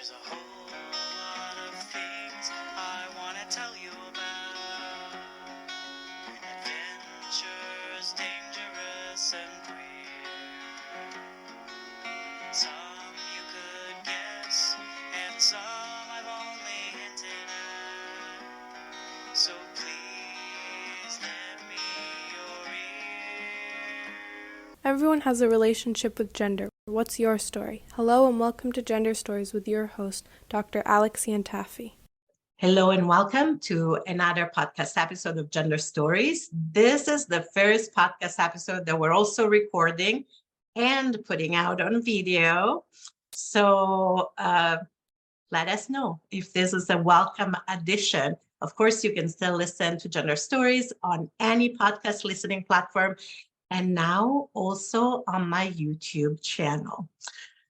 There's a whole lot of things I want to tell you about. Adventures, dangerous and queer. Some you could guess, and some I've only hinted at. So please lend me your ear. Everyone has a relationship with gender. What's your story? Hello and welcome to Gender Stories with your host, Dr. Alex Taffy. Hello and welcome to another podcast episode of Gender Stories. This is the first podcast episode that we're also recording and putting out on video. So let us know if this is a welcome addition. Of course, you can still listen to Gender Stories on any podcast listening platform and now also on my YouTube channel.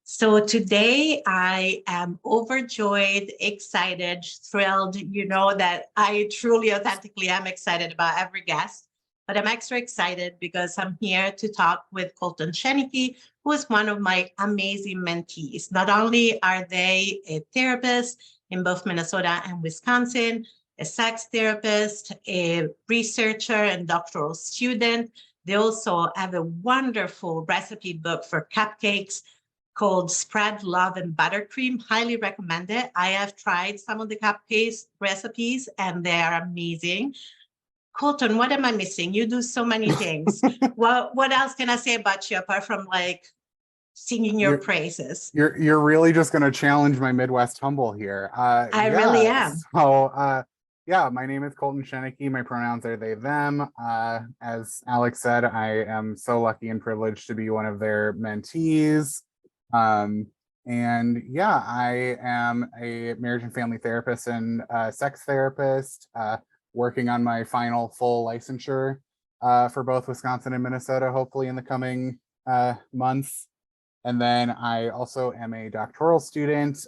So today I am overjoyed, excited, thrilled. You know that I truly, authentically am excited about every guest, but I'm extra excited because I'm here to talk with Coltan Schoenike, who is one of my amazing mentees. Not only are they a therapist in both Minnesota and Wisconsin, a sex therapist, a researcher and doctoral student, they also have a wonderful recipe book for cupcakes called Spread Love and Buttercream. Highly recommend it. I have tried some of the cupcakes recipes and they are amazing. Colton, what am I missing? You do so many things. What else can I say about you apart from like singing your praises? You're really just going to challenge my Midwest humble here. I really am. So, my name is Coltan Schoenike. My pronouns are they, them. As Alex said, I am so lucky and privileged to be one of their mentees. I am a marriage and family therapist and sex therapist, working on my final full licensure for both Wisconsin and Minnesota, hopefully in the coming months. And then I also am a doctoral student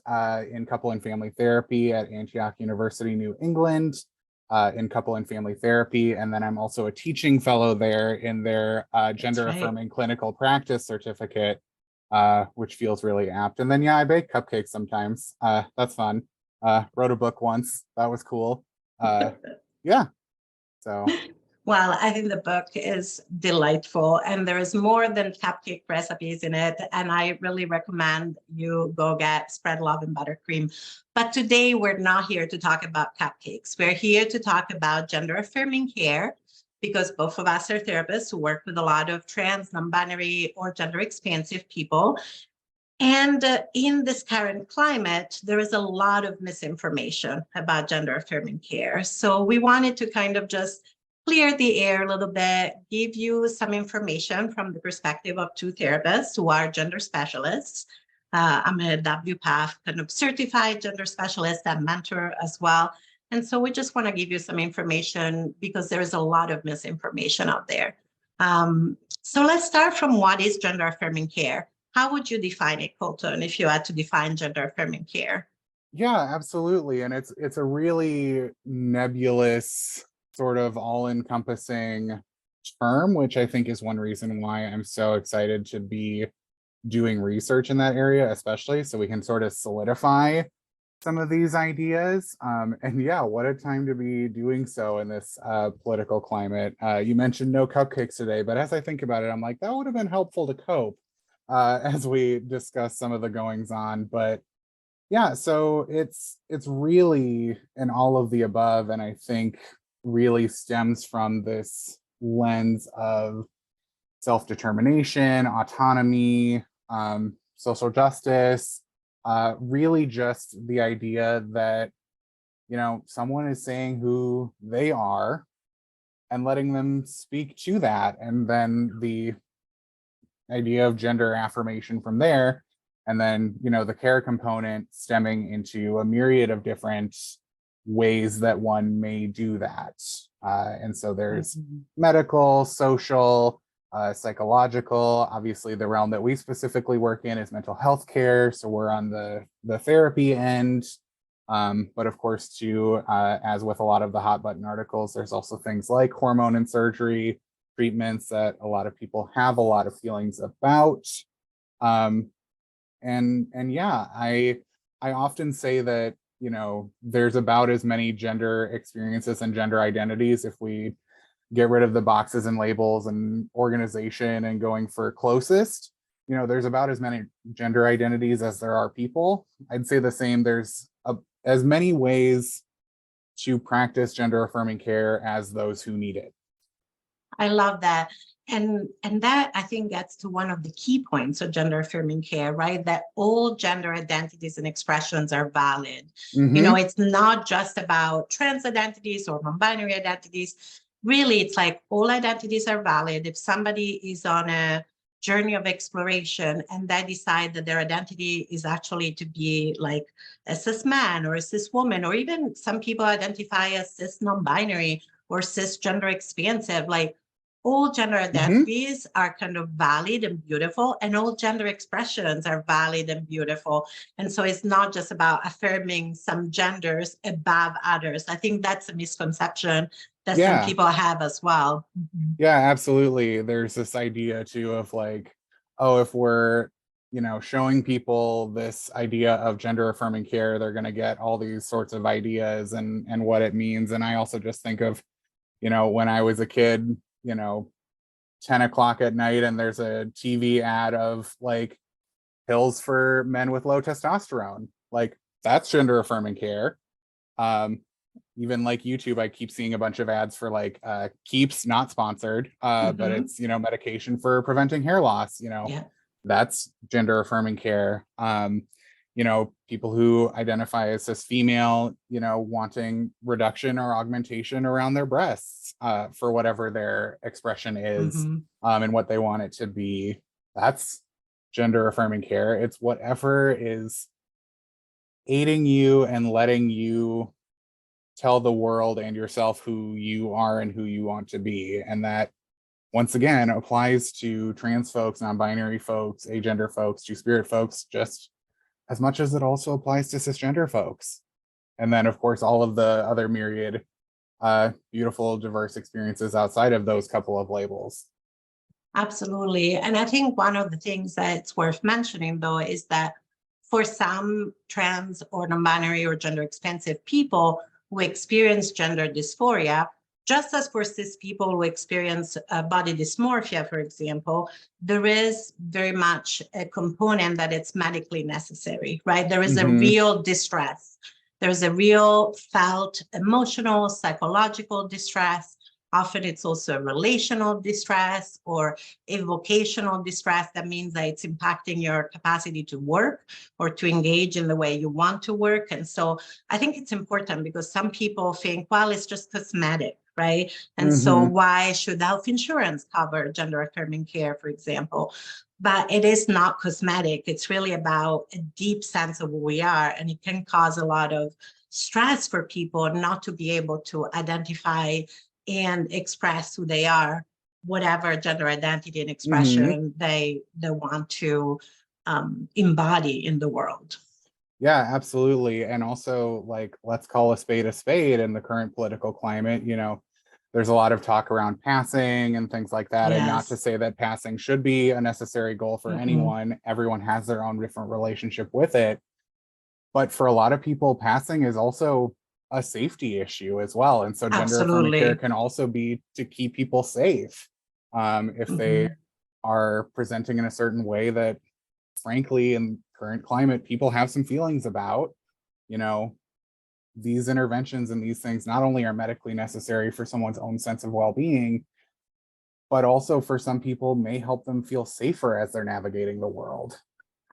in couple and family therapy at Antioch University, New England, in couple and family therapy. And then I'm also a teaching fellow there in their gender affirming clinical practice certificate, which feels really apt. And then, I bake cupcakes sometimes. That's fun. Wrote a book once. That was cool. So. Well, I think the book is delightful and there is more than cupcake recipes in it. And I really recommend you go get Spread Love and Buttercream. But today we're not here to talk about cupcakes. We're here to talk about gender affirming care because both of us are therapists who work with a lot of trans, non-binary, or gender expansive people. And in this current climate, there is a lot of misinformation about gender affirming care. So we wanted to kind of just clear the air a little bit, give you some information from the perspective of two therapists who are gender specialists. I'm a WPATH kind of certified gender specialist and mentor as well. And so we just want to give you some information because there is a lot of misinformation out there. So let's start from what is gender affirming care. How would you define it, Colton, if you had to define gender affirming care? Yeah, absolutely. And it's a really nebulous, sort of all-encompassing term, which I think is one reason why I'm so excited to be doing research in that area, especially so we can sort of solidify some of these ideas. What a time to be doing so in this political climate. You mentioned no cupcakes today, but as I think about it, I'm like, that would have been helpful to cope as we discuss some of the goings on. But so it's really an all of the above, and I think really stems from this lens of self-determination, autonomy, social justice, really just the idea that, someone is saying who they are and letting them speak to that. And then the idea of gender affirmation from there. And then, the care component stemming into a myriad of different ways that one may do that. And so there's medical, social, psychological. Obviously, the realm that we specifically work in is mental health care. So we're on the therapy end. But of course, too, as with a lot of the hot button articles, there's also things like hormone and surgery treatments that a lot of people have a lot of feelings about. I I often say that, there's about as many gender experiences and gender identities if we get rid of the boxes and labels and organization and going for closest. There's about as many gender identities as there are people. I'd say the same. There's as many ways to practice gender affirming care as those who need it. I love that. And that I think gets to one of the key points of gender affirming care, right? That all gender identities and expressions are valid. Mhm. It's not just about trans identities or non-binary identities. Really, it's like all identities are valid. If somebody is on a journey of exploration and they decide that their identity is actually to be like a cis man or a cis woman, or even some people identify as cis non-binary or cisgender expansive, like all gender identities are kind of valid and beautiful, and all gender expressions are valid and beautiful. And so it's not just about affirming some genders above others. I think that's a misconception that some Yeah. people have as well. Yeah, absolutely. There's this idea too of like, oh, if we're, showing people this idea of gender affirming care, they're going to get all these sorts of ideas and what it means. And I also just think of, when I was a kid, 10 o'clock at night and there's a TV ad of like pills for men with low testosterone. Like that's gender affirming care. Even like YouTube, I keep seeing a bunch of ads for like Keeps, not sponsored, but it's medication for preventing hair loss. Yeah. That's gender affirming care. People who identify as cis female, wanting reduction or augmentation around their breasts for whatever their expression is, and what they want it to be. That's gender affirming care. It's whatever is aiding you and letting you tell the world and yourself who you are and who you want to be. And that, once again, applies to trans folks, non-binary folks, agender folks, two-spirit folks, just as much as it also applies to cisgender folks. And then, of course, all of the other myriad beautiful, diverse experiences outside of those couple of labels. Absolutely. And I think one of the things that's worth mentioning, though, is that for some trans or non-binary or gender expansive people who experience gender dysphoria, just as for cis people who experience body dysmorphia, for example, there is very much a component that it's medically necessary, right? There is a real distress. There's a real felt emotional, psychological distress. Often it's also relational distress or a vocational distress. That means that it's impacting your capacity to work or to engage in the way you want to work. And so I think it's important because some people think, well, it's just cosmetic, right? And so why should health insurance cover gender affirming care, for example? But it is not cosmetic. It's really about a deep sense of who we are. And it can cause a lot of stress for people not to be able to identify and express who they are, whatever gender identity and expression they want to embody in the world. Yeah, absolutely. And also, like, let's call a spade in the current political climate. There's a lot of talk around passing and things like that. And not to say that passing should be a necessary goal for anyone. Everyone has their own different relationship with it. But for a lot of people, passing is also a safety issue as well. And so gender affirming care can also be to keep people safe if they are presenting in a certain way that, frankly, in current climate, people have some feelings about. These interventions and these things not only are medically necessary for someone's own sense of well-being, but also for some people may help them feel safer as they're navigating the world.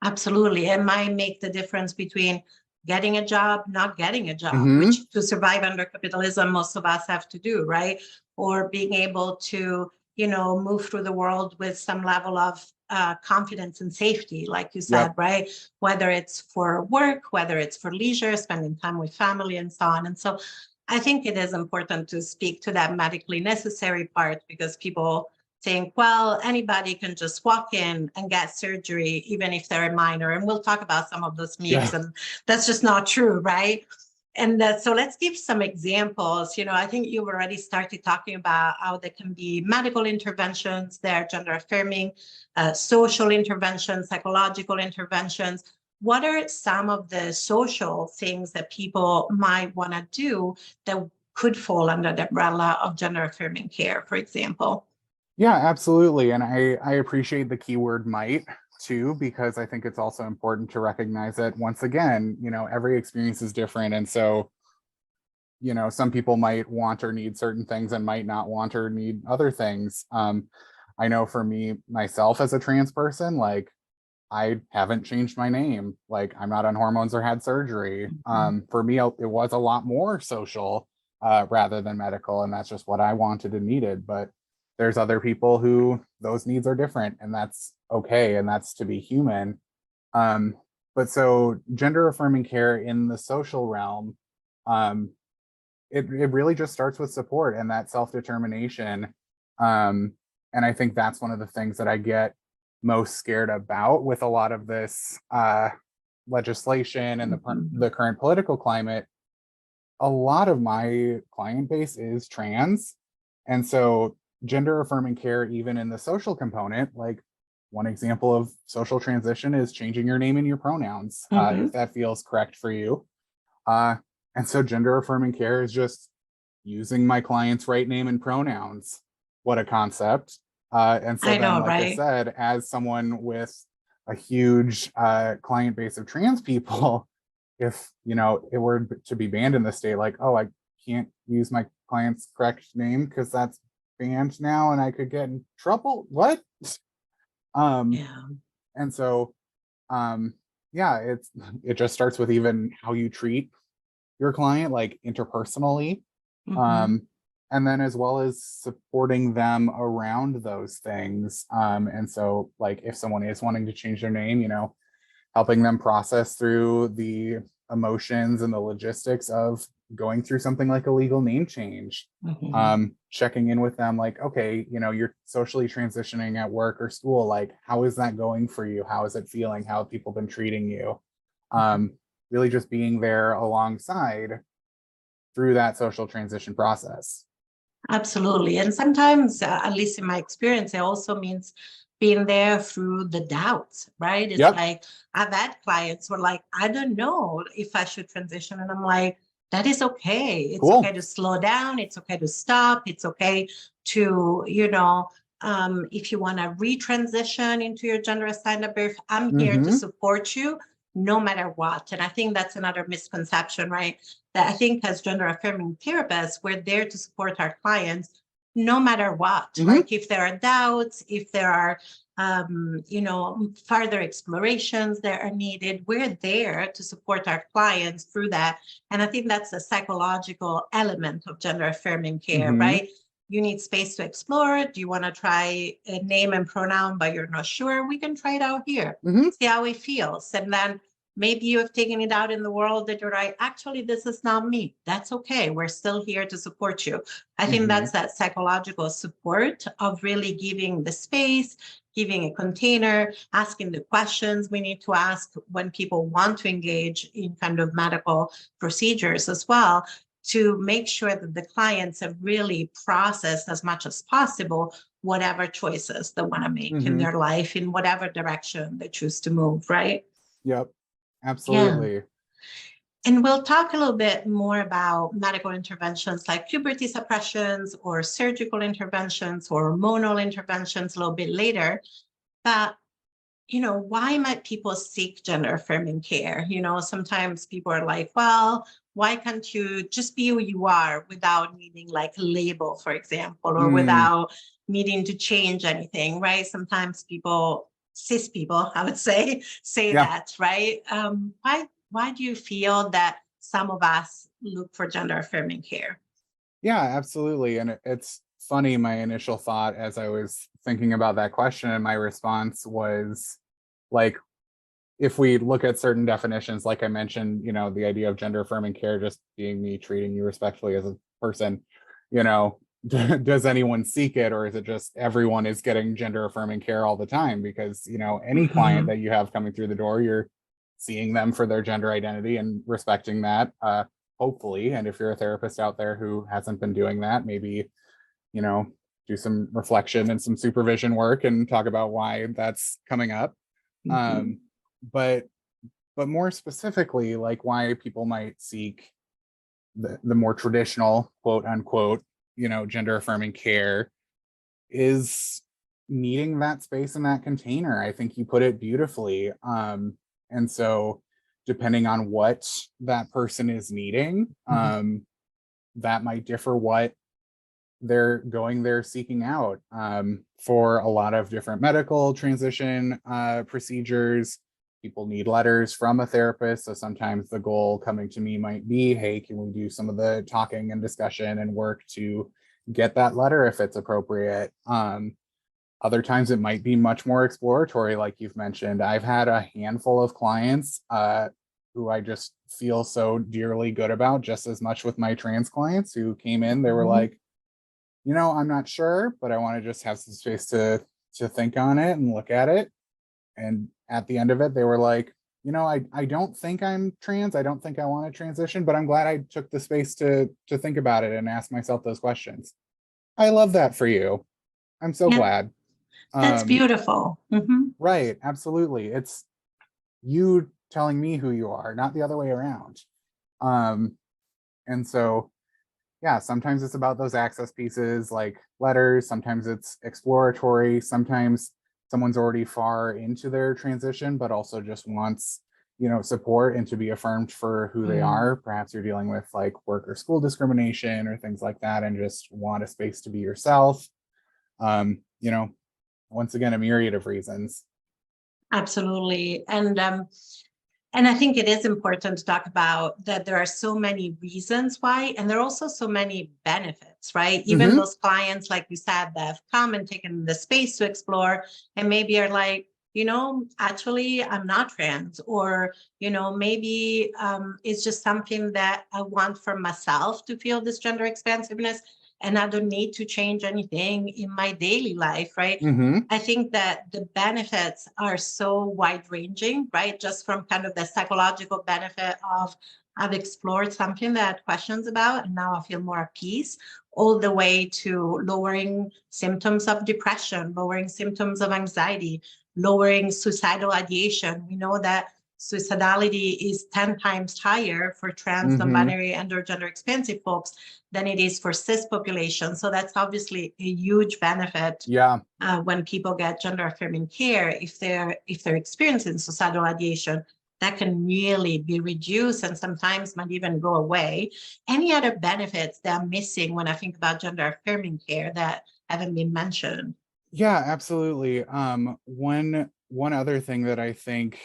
Absolutely. It might make the difference between getting a job, not getting a job, which to survive under capitalism, most of us have to do, right? Or being able to, move through the world with some level of confidence and safety, like you said, right? Whether it's for work, whether it's for leisure, spending time with family and so on. And so I think it is important to speak to that medically necessary part, because people think, well, anybody can just walk in and get surgery, even if they're a minor. And we'll talk about some of those myths, and that's just not true, right? And so let's give some examples. I think you've already started talking about how there can be medical interventions, there are gender affirming, social interventions, psychological interventions. what are some of the social things that people might want to do that could fall under the umbrella of gender affirming care, for example? Yeah, absolutely. And I appreciate the keyword might too, because I think it's also important to recognize that once again, every experience is different. And so, some people might want or need certain things and might not want or need other things. I know for me, myself as a trans person, like I haven't changed my name. Like I'm not on hormones or had surgery. For me, it was a lot more social rather than medical. And that's just what I wanted and needed. But there's other people who those needs are different, and that's okay. And that's to be human. But so gender affirming care in the social realm, it really just starts with support and that self-determination. And I think that's one of the things that I get most scared about with a lot of this legislation and the current political climate. A lot of my client base is trans. And so gender affirming care, even in the social component, like one example of social transition is changing your name and your pronouns, if that feels correct for you. And so gender affirming care is just using my client's right name and pronouns. What a concept. And so I then, know, like I right? said, as someone with a huge client base of trans people, if it were to be banned in the state, like, oh, I can't use my client's correct name because that's banned now and I could get in trouble. What? Yeah. And so yeah, it just starts with even how you treat your client, like interpersonally. And then as well as supporting them around those things. And so like if someone is wanting to change their name, helping them process through the emotions and the logistics of going through something like a legal name change. Checking in with them like, okay, you're socially transitioning at work or school, like how is that going for you? How is it feeling? How have people been treating you? Really just being there alongside through that social transition process. Absolutely. And sometimes, at least in my experience, it also means being there through the doubts, right? It's Yep. like I've had clients who are like, I don't know if I should transition. And I'm like, that is okay. It's Cool. okay to slow down. It's okay to stop. It's okay to, if you want to retransition into your gender assigned at birth, I'm here to support you no matter what. And I think that's another misconception, right? That I think as gender affirming therapists, we're there to support our clients no matter what. Like if there are doubts, if there are, further explorations that are needed, we're there to support our clients through that. And I think that's a psychological element of gender affirming care, right? You need space to explore. Do you want to try a name and pronoun, but you're not sure? We can try it out here, see how it feels. And then maybe you have taken it out in the world that you're like, actually, this is not me. That's okay. We're still here to support you. I think that's that psychological support of really giving the space, giving a container, asking the questions we need to ask when people want to engage in kind of medical procedures as well, to make sure that the clients have really processed as much as possible whatever choices they want to make in their life, in whatever direction they choose to move, right? Yep. Absolutely. Yeah. And we'll talk a little bit more about medical interventions like puberty suppressions or surgical interventions or hormonal interventions a little bit later. But, why might people seek gender affirming care? Sometimes people are like, well, why can't you just be who you are without needing like a label, for example, or without needing to change anything, right? Sometimes cis people, I would say that, right? Why do you feel that some of us look for gender affirming care? Yeah, absolutely. And it's funny, my initial thought as I was thinking about that question and my response was like, if we look at certain definitions, like I mentioned, the idea of gender affirming care just being me treating you respectfully as a person, does anyone seek it, or is it just everyone is getting gender affirming care all the time? Because any client that you have coming through the door, you're seeing them for their gender identity and respecting that, hopefully. And if you're a therapist out there who hasn't been doing that, maybe do some reflection and some supervision work and talk about why that's coming up. But but more specifically, like why people might seek the more traditional, quote unquote, gender affirming care is needing that space in that container. I think you put it beautifully. And so depending on what that person is needing, that might differ what they're seeking out. For a lot of different medical transition procedures, people need letters from a therapist. So sometimes the goal coming to me might be, hey, can we do some of the talking and discussion and work to get that letter if it's appropriate? Other times it might be much more exploratory, like you've mentioned. I've had a handful of clients who I just feel so dearly good about, just as much with my trans clients who came in. They were like, I'm not sure, but I want to just have some space to think on it and look at it. And at the end of it, they were like, I don't think I'm trans. I don't think I want to transition, but I'm glad I took the space to think about it and ask myself those questions. I love that for you. I'm so Yeah, glad. that's beautiful. Right. Absolutely. It's you telling me who you are, not the other way around. And so, yeah, sometimes it's about those access pieces like letters. Sometimes it's exploratory. Sometimes someone's already far into their transition, but also just wants, support and to be affirmed for who they are. Perhaps you're dealing with like work or school discrimination or things like that and just want a space to be yourself. Once again, a myriad of reasons. Absolutely. And I think it is important to talk about that there are so many reasons why, and there are also so many benefits, right? Even those clients, like you said, that have come and taken the space to explore and maybe are like, actually, I'm not trans, or, maybe it's just something that I want for myself to feel this gender expansiveness. And I don't need to change anything in my daily life, right? I think that the benefits are so wide ranging, right? Just from kind of the psychological benefit of I've explored something that I had questions about, and now I feel more at peace, all the way to lowering symptoms of depression, lowering symptoms of anxiety, lowering suicidal ideation. We know that suicidality is 10 times higher for trans, non-binary, and or gender expansive folks than it is for cis population. So that's obviously a huge benefit. Yeah. When people get gender affirming care, if they're experiencing suicidal ideation, that can really be reduced and sometimes might even go away. Any other benefits that are missing when I think about gender affirming care that haven't been mentioned? Yeah, absolutely. One other thing that I think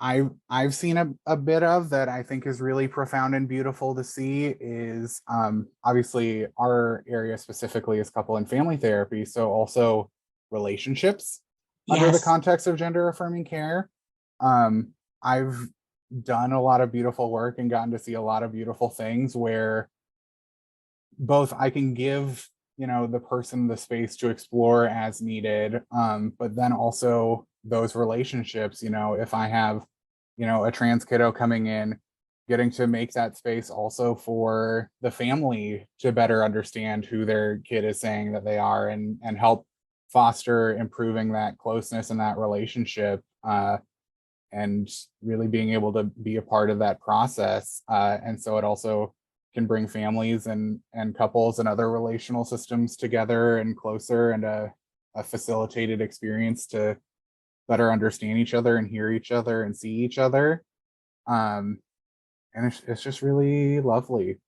I've seen a bit of that I think is really profound and beautiful to see is obviously our area specifically is couple and family therapy, so also relationships under the Yes. context of gender affirming care. I've done a lot of beautiful work and gotten to see a lot of beautiful things where both I can give the person the space to explore as needed, but then also those relationships, if I have a trans kiddo coming in, getting to make that space also for the family to better understand who their kid is saying that they are, and help foster improving that closeness and that relationship, and really being able to be a part of that process. And so it also can bring families and couples and other relational systems together and closer, and a facilitated experience to better understand each other and hear each other and see each other. And it's just really lovely.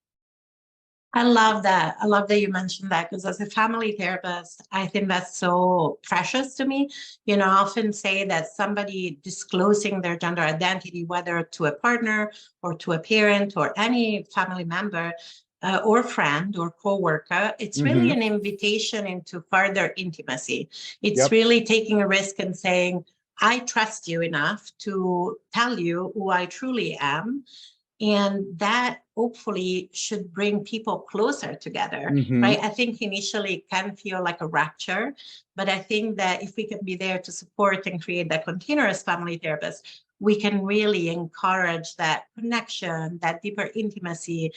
I love that. I love that you mentioned that, because as a family therapist, I think that's so precious to me. I often say that somebody disclosing their gender identity, whether to a partner or to a parent or any family member, or friend or coworker, it's really an invitation into further intimacy. It's really taking a risk and saying, I trust you enough to tell you who I truly am. And that hopefully should bring people closer together, right? I think initially it can feel like a rupture, but I think that if we can be there to support and create that container as family therapists, we can really encourage that connection, that deeper intimacy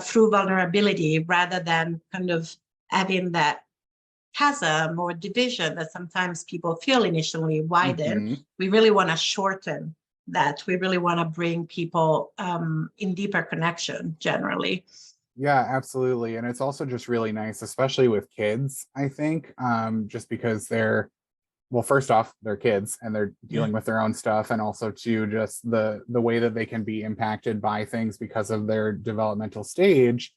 through vulnerability, rather than kind of having that chasm or division that sometimes people feel initially widen. We really want to shorten that we really want to bring people in deeper connection generally. Yeah, absolutely. And it's also just really nice, especially with kids, I think, just because well, first off, they're kids and they're dealing with their own stuff. And also too, just the way that they can be impacted by things because of their developmental stage.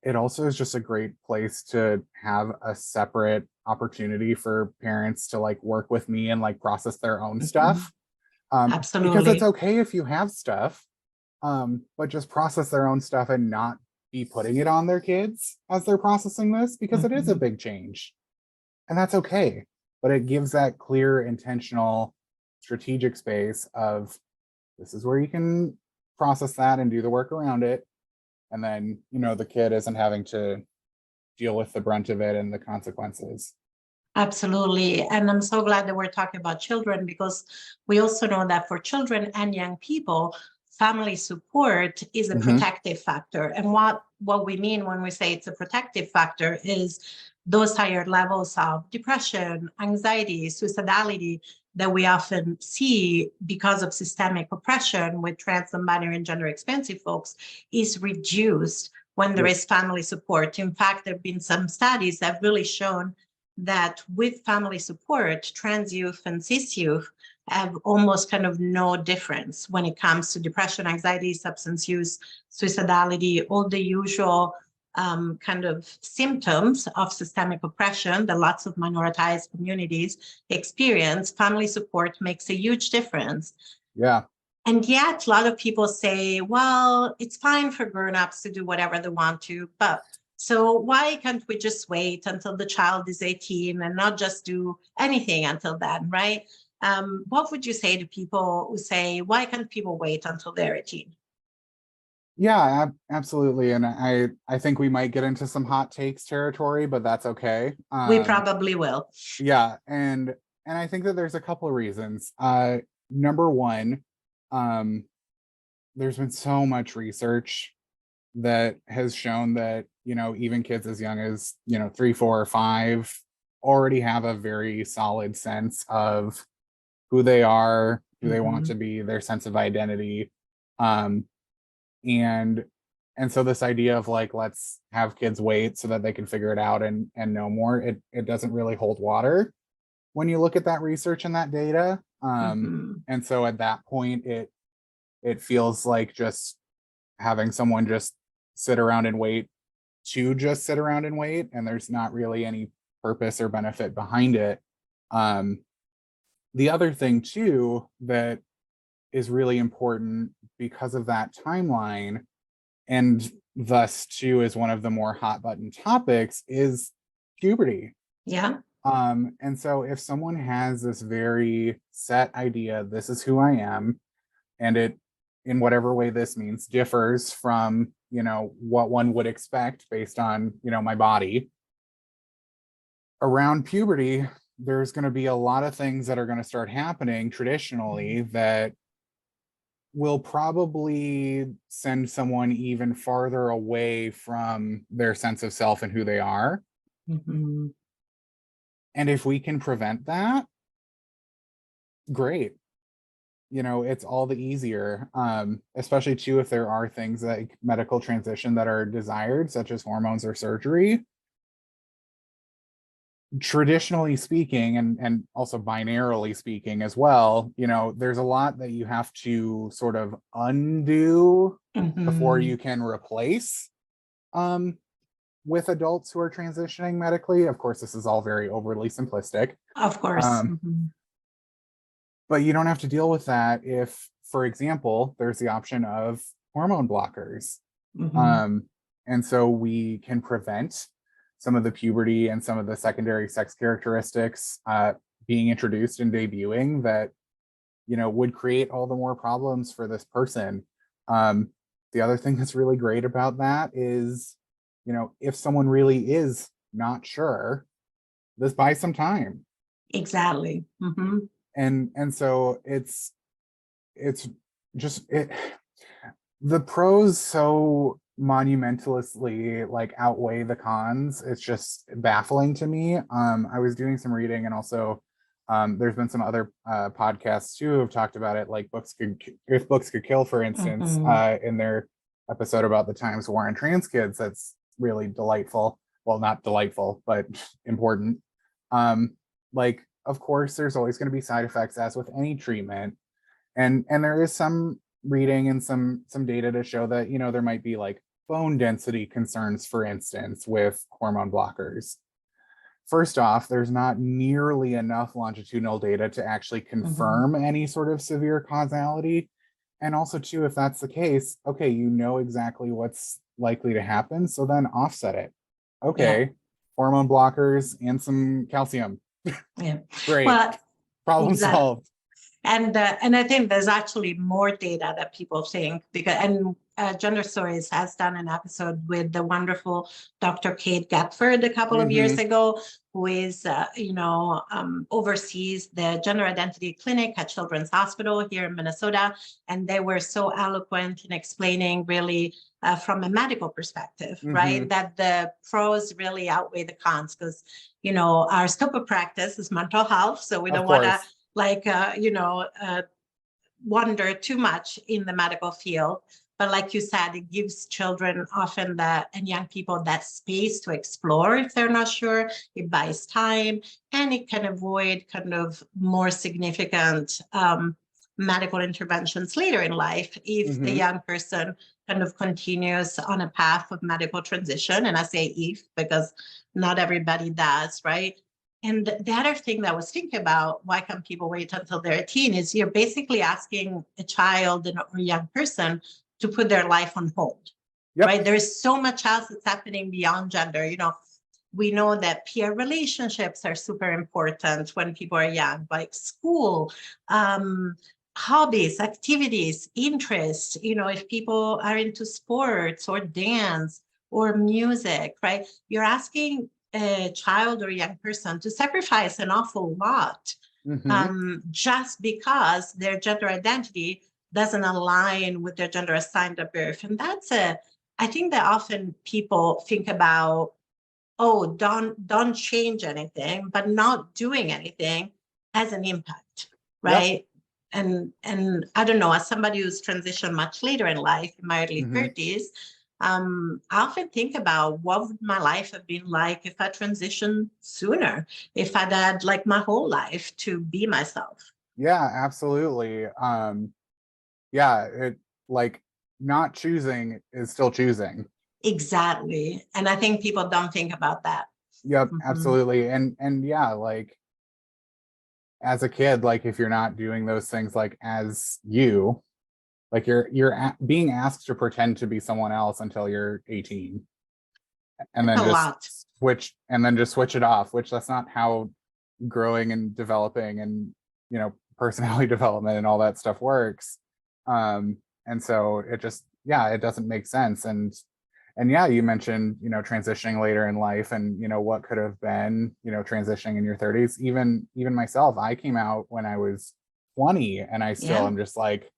It also is just a great place to have a separate opportunity for parents to like work with me and like process their own stuff. Because it's Absolutely. okay if you have stuff, but just process their own stuff and not be putting it on their kids as they're processing this, because it is a big change. And that's okay. But it gives that clear, intentional, strategic space of this is where you can process that and do the work around it. And then, the kid isn't having to deal with the brunt of it and the consequences. Absolutely. And I'm so glad that we're talking about children, because we also know that for children and young people, family support is a protective factor. And what we mean when we say it's a protective factor is those higher levels of depression, anxiety, suicidality that we often see because of systemic oppression with trans, non-binary, and gender expansive folks is reduced when there is family support. In fact, there have been some studies that have really shown that with family support, trans youth and cis youth have almost kind of no difference when it comes to depression, anxiety, substance use, suicidality, all the usual kind of symptoms of systemic oppression that lots of minoritized communities experience. Family support makes a huge difference. Yeah. And yet a lot of people say, well, it's fine for grown-ups to do whatever they want to, but so why can't we just wait until the child is 18 and not just do anything until then, right? What would you say to people who say, why can't people wait until they're 18? Yeah, absolutely. And I think we might get into some hot takes territory, but that's okay. We probably will. Yeah, and I think that there's a couple of reasons. Number one, there's been so much research that has shown that, even kids as young as, 3, 4, or 5 already have a very solid sense of who they are, who they want to be, their sense of identity. And so this idea of like, let's have kids wait so that they can figure it out and know more, it doesn't really hold water when you look at that research and that data. And so at that point, it feels like just having someone just sit around and wait to just sit around and wait, and there's not really any purpose or benefit behind it. The other thing too that is really important because of that timeline, and thus too is one of the more hot button topics, is puberty. Yeah. And so if someone has this very set idea, this is who I am, and it, in whatever way this means, differs from, what one would expect based on, my body. Around puberty, there's going to be a lot of things that are going to start happening traditionally that will probably send someone even farther away from their sense of self and who they are. And if we can prevent that, great. It's all the easier, especially too if there are things like medical transition that are desired, such as hormones or surgery. Traditionally speaking, and also binarily speaking as well, there's a lot that you have to sort of undo before you can replace with adults who are transitioning medically. Of course, this is all very overly simplistic. Of course. But you don't have to deal with that if, for example, there's the option of hormone blockers. And so we can prevent some of the puberty and some of the secondary sex characteristics being introduced and debuting that, would create all the more problems for this person. The other thing that's really great about that is, if someone really is not sure, this buys some time. Exactly. And so it's just the pros so monumentally like outweigh the cons. It's just baffling to me. I was doing some reading and also There's been some other podcasts too who have talked about it, like If Books Could Kill, for instance, in their episode about the times war on trans kids. That's really delightful. Well, not delightful, but important. Like, of course, there's always going to be side effects, as with any treatment, and there is some reading and some data to show that, you know, there might be like bone density concerns, for instance, with hormone blockers. First off, there's not nearly enough longitudinal data to actually confirm any sort of severe causality. And also, too, if that's the case, okay, you know exactly what's likely to happen, so then offset it. Okay, hormone blockers and some calcium. Yeah. Great. Well, Problem exactly. solved. And I think there's actually more data that people think, because Gender Stories has done an episode with the wonderful Dr. Kate Gatford a couple of years ago, who is oversees the gender identity clinic at Children's Hospital here in Minnesota, and they were so eloquent in explaining really from a medical perspective, right, that the pros really outweigh the cons, because our scope of practice is mental health, so we don't want to wonder too much in the medical field. But like you said, it gives children often and young people that space to explore if they're not sure. It buys time, and it can avoid kind of more significant medical interventions later in life if the young person kind of continues on a path of medical transition. And I say if, because not everybody does, right? And the other thing that I was thinking about, why can people wait until they're 18, is you're basically asking a child or a young person to put their life on hold, right? There's so much else that's happening beyond gender. We know that peer relationships are super important when people are young, like school, hobbies, activities, interests, if people are into sports or dance or music, right? You're asking a child or a young person to sacrifice an awful lot just because their gender identity doesn't align with their gender assigned at birth. And I think that often people think about, oh, don't change anything, but not doing anything has an impact, right? And I don't know, as somebody who's transitioned much later in life, in my early 30s, I often think about what would my life have been like if I transitioned sooner, if I'd had like my whole life to be myself. Yeah, absolutely. It, like, not choosing is still choosing. Exactly. And I think people don't think about that. Yep, absolutely. And yeah, like, as a kid, like, if you're not doing those things, like, as you, like, you're being asked to pretend to be someone else until you're 18, and then just switch it off, which that's not how growing and developing and personality development and all that stuff works. And so it just, it doesn't make sense. And yeah, you mentioned transitioning later in life, and what could have been transitioning in your 30s. Even myself, I came out when I was 20, and I still am just like,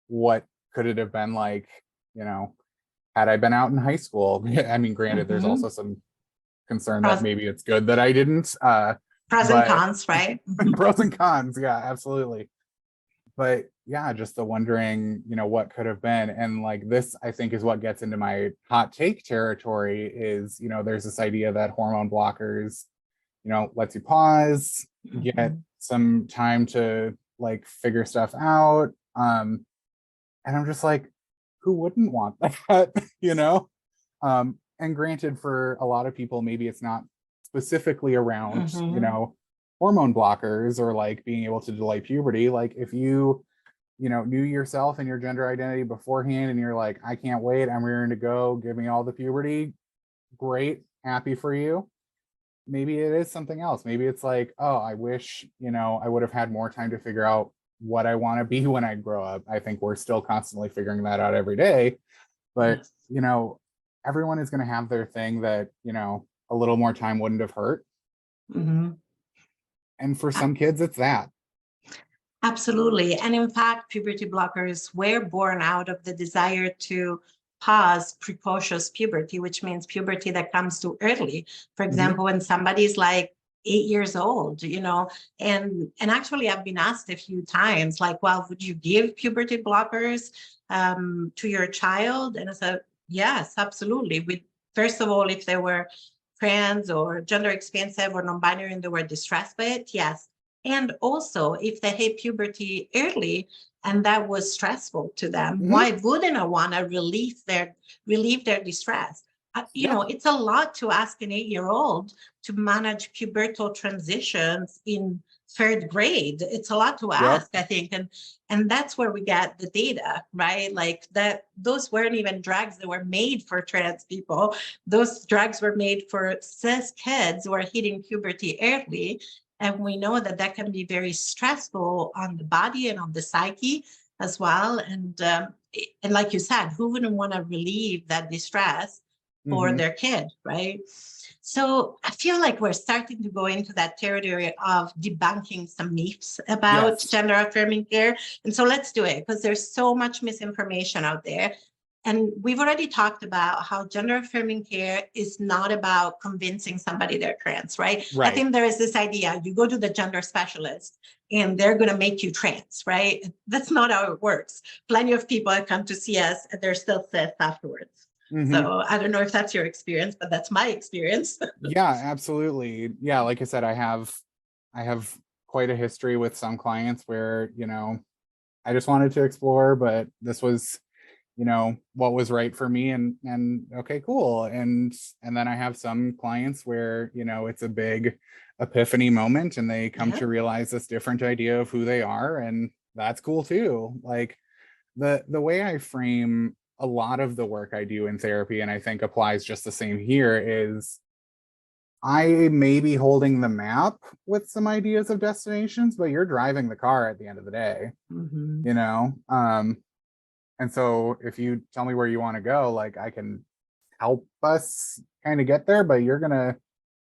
what could it have been like, had I been out in high school? I mean, granted, there's also some concern that maybe it's good that I didn't. Pros and cons, right? Pros and cons, yeah, absolutely. But yeah, just the wondering, what could have been. And like, this, I think, is what gets into my hot take territory is, there's this idea that hormone blockers, lets you pause, get some time to like figure stuff out. And I'm just like, who wouldn't want that, And granted, for a lot of people, maybe it's not specifically around, hormone blockers or like being able to delay puberty. Like, if you, knew yourself and your gender identity beforehand, and you're like, I can't wait, I'm rearing to go, give me all the puberty, great, happy for you. Maybe it is something else. Maybe it's like, oh, I wish, I would have had more time to figure out what I want to be when I grow up. I think we're still constantly figuring that out every day. But, everyone is going to have their thing that, a little more time wouldn't have hurt. And for some kids, it's that. Absolutely. And in fact, puberty blockers were born out of the desire to pause precocious puberty, which means puberty that comes too early. For example, when somebody's like 8 years old, and actually I've been asked a few times, like, well, would you give puberty blockers to your child? And I said, yes, absolutely. First of all, if they were trans or gender expansive or non-binary and they were distressed by it, yes. And also, if they hit puberty early and that was stressful to them, why wouldn't I want to relieve their distress? It's a lot to ask an 8-year-old to manage pubertal transitions in third grade. It's a lot to ask, I think. And that's where we get the data, right? Like that, those weren't even drugs that were made for trans people. Those drugs were made for cis kids who are hitting puberty early. And we know that that can be very stressful on the body and on the psyche as well. And like you said, who wouldn't want to relieve that distress for their kid, right? So I feel like we're starting to go into that territory of debunking some myths about gender affirming care. And so let's do it, because there's so much misinformation out there. And we've already talked about how gender affirming care is not about convincing somebody they're trans, right? I think there is this idea, you go to the gender specialist and they're going to make you trans, right? That's not how it works. Plenty of people have come to see us and they're still cis afterwards. So I don't know if that's your experience, but that's my experience. Yeah, absolutely. Yeah, like I said, I have quite a history with some clients where, I just wanted to explore, but this was, what was right for me, and okay, cool. And then I have some clients where, it's a big epiphany moment and they come to realize this different idea of who they are, and that's cool too. Like the way I frame a lot of the work I do in therapy, and I think applies just the same here, is I may be holding the map with some ideas of destinations, but you're driving the car at the end of the day, and so if you tell me where you want to go, like I can help us kind of get there, but you're gonna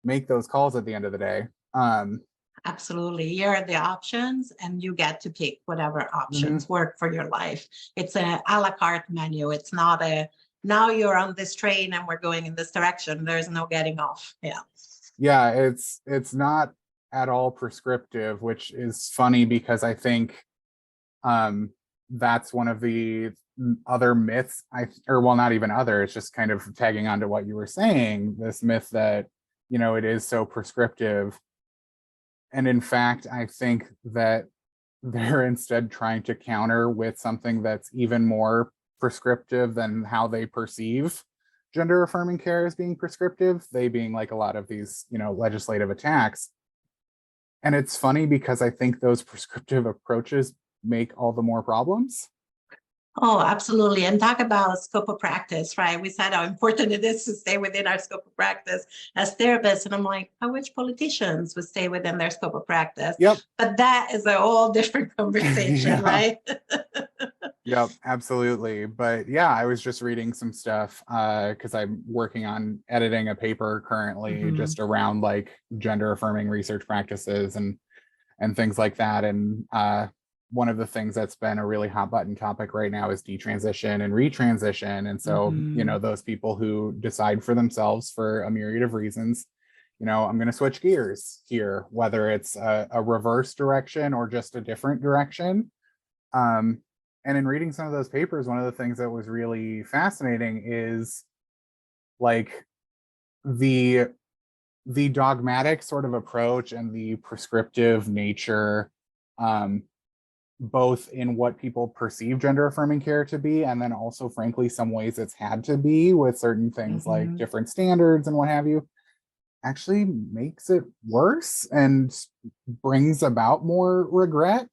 make those calls at the end of the day. Absolutely. Here are the options and you get to pick whatever options work for your life. It's a la carte menu. It's not now you're on this train and we're going in this direction. There's no getting off. Yeah, it's not at all prescriptive, which is funny because I think that's one of the other myths, not even other, it's just kind of tagging on to what you were saying, this myth that, it is so prescriptive. And in fact, I think that they're instead trying to counter with something that's even more prescriptive than how they perceive gender affirming care as being prescriptive, they being like a lot of these, legislative attacks. And it's funny because I think those prescriptive approaches make all the more problems. Oh, absolutely. And talk about scope of practice, right? We said how important it is to stay within our scope of practice as therapists. And I'm like, I wish politicians would stay within their scope of practice. But that is a whole different conversation, right? Yep, absolutely. But yeah, I was just reading some stuff because I'm working on editing a paper currently just around like gender affirming research practices and things like that. And one of the things that's been a really hot button topic right now is detransition and retransition. And so, those people who decide for themselves for a myriad of reasons, I'm going to switch gears here, whether it's a reverse direction or just a different direction. And in reading some of those papers, one of the things that was really fascinating is like the dogmatic sort of approach and the prescriptive nature, both in what people perceive gender affirming care to be, and then also, frankly, some ways it's had to be with certain things like different standards and what have you, actually makes it worse and brings about more regret.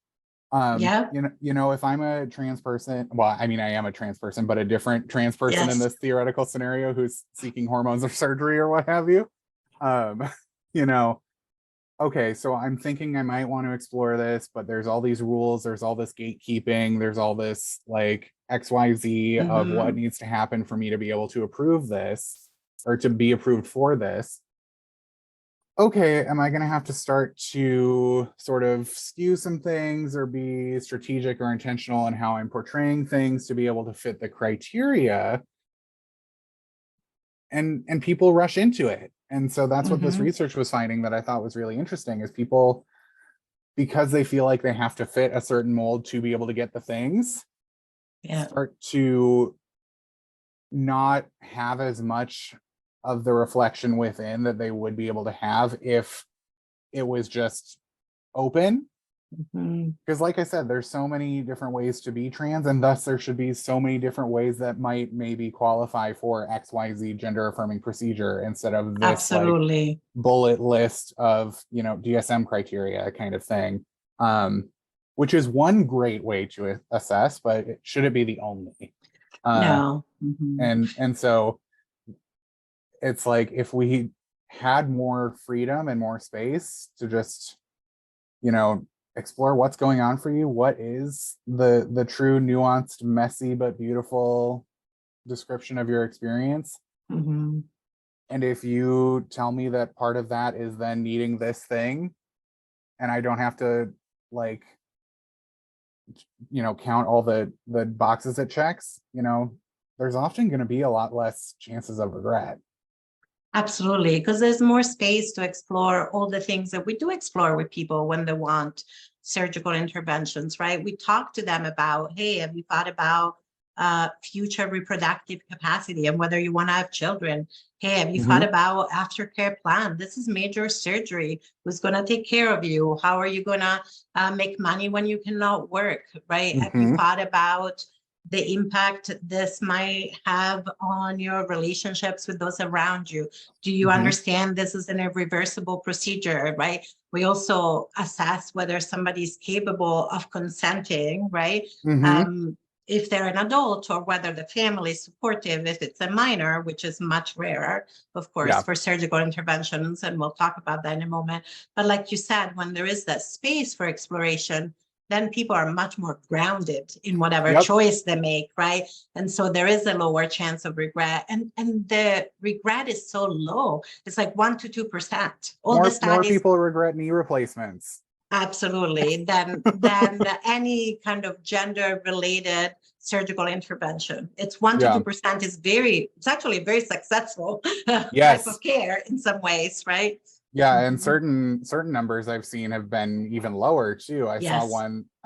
If I'm a trans person, well, I mean, I am a trans person, but a different trans person in this theoretical scenario who's seeking hormones or surgery or what have you, okay, so I'm thinking I might want to explore this, but there's all these rules, there's all this gatekeeping, there's all this like XYZ of what needs to happen for me to be able to approve this or to be approved for this. Okay, am I going to have to start to sort of skew some things or be strategic or intentional in how I'm portraying things to be able to fit the criteria? and people rush into it. And so that's what this Mhm. research was finding that I thought was really interesting, is people, because they feel like they have to fit a certain mold to be able to get the things, Yeah. start to not have as much of the reflection within that they would be able to have if it was just open. Mhm. Because like I said, there's so many different ways to be trans, and thus there should be so many different ways that might maybe qualify for XYZ gender affirming procedure, instead of this like Absolutely. bullet list of, you know, DSM criteria kind of thing. Which is one great way to assess, but it shouldn't be the only. No. Mhm. And so it's like, if we had more freedom and more space to just, you know, explore what's going on for you, what is the true nuanced, messy but beautiful description of your experience. Mhm. And if you tell me that part of that is then needing this thing, and I don't have to, like, you know, count all the boxes it checks, you know, there's often going to be a lot less chances of regret. Absolutely, because there's more space to explore all the things that we do explore with people when they want surgical interventions, right? We talk to them about, hey, have you thought about future reproductive capacity and whether you want to have children? Hey, have you thought about aftercare plan? This is major surgery. Who's going to take care of you? How are you going to make money when you cannot work, right? Have you thought about the impact this might have on your relationships with those around you? Do you understand this is an irreversible procedure, right? We also assess whether somebody's capable of consenting, right? If they're an adult, or whether the family is supportive, if it's a minor, which is much rarer, of course, Yeah. for surgical interventions. And we'll talk about that in a moment. But like you said, when there is that space for exploration, then people are much more grounded in whatever Yep. choice they make, right? And so there is a lower chance of regret. And the regret is so low. It's like 1 to 2%. All the More studies, people regret knee replacements. absolutely, than any kind of gender related surgical intervention. It's 1 to Yeah. 2% is it's actually very successful type Yes. of care in some ways, right? Yeah, and certain numbers I've seen have been even lower too. I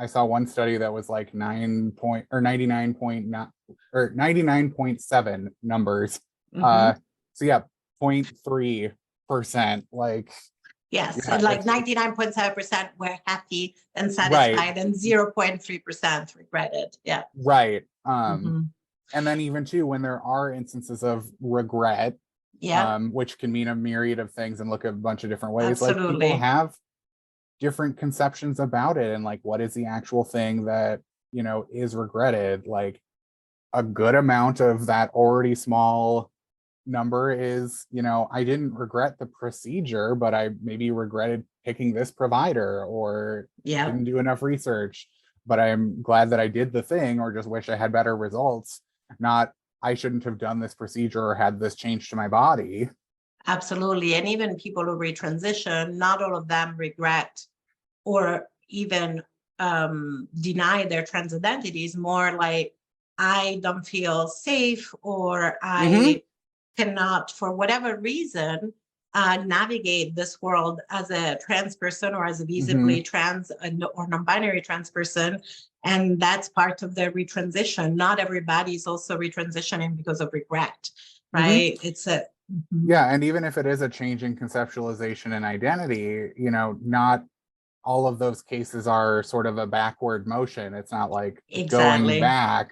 saw one study that was like 99.9 or 99.7 numbers. So yeah, 0.3%. Like, Yes, yeah, and like 99.7% were happy and right. satisfied, and 0.3% regretted. Yeah. Right. And then even too, when there are instances of regret, Yeah, which can mean a myriad of things and look a bunch of different ways, like people absolutely. have different conceptions about it, and like, what is the actual thing that, you know, is regretted. Like, a good amount of that already small number is, you know, I didn't regret the procedure, but I maybe regretted picking this provider, or Yeah, didn't do enough research, but I'm glad that I did the thing, or just wish I had better results. Not, I shouldn't have done this procedure or had this change to my body. absolutely. And even people who retransition, not all of them regret or even deny their trans identities. More like, I don't feel safe, or I cannot, for whatever reason, navigate this world as a trans person, or as a visibly trans or non-binary trans person. And that's part of the retransition. Not everybody is also retransitioning because of regret, right? It's a Yeah, and even if it is a change in conceptualization and identity, you know, not all of those cases are sort of a backward motion. It's not like going exactly. back.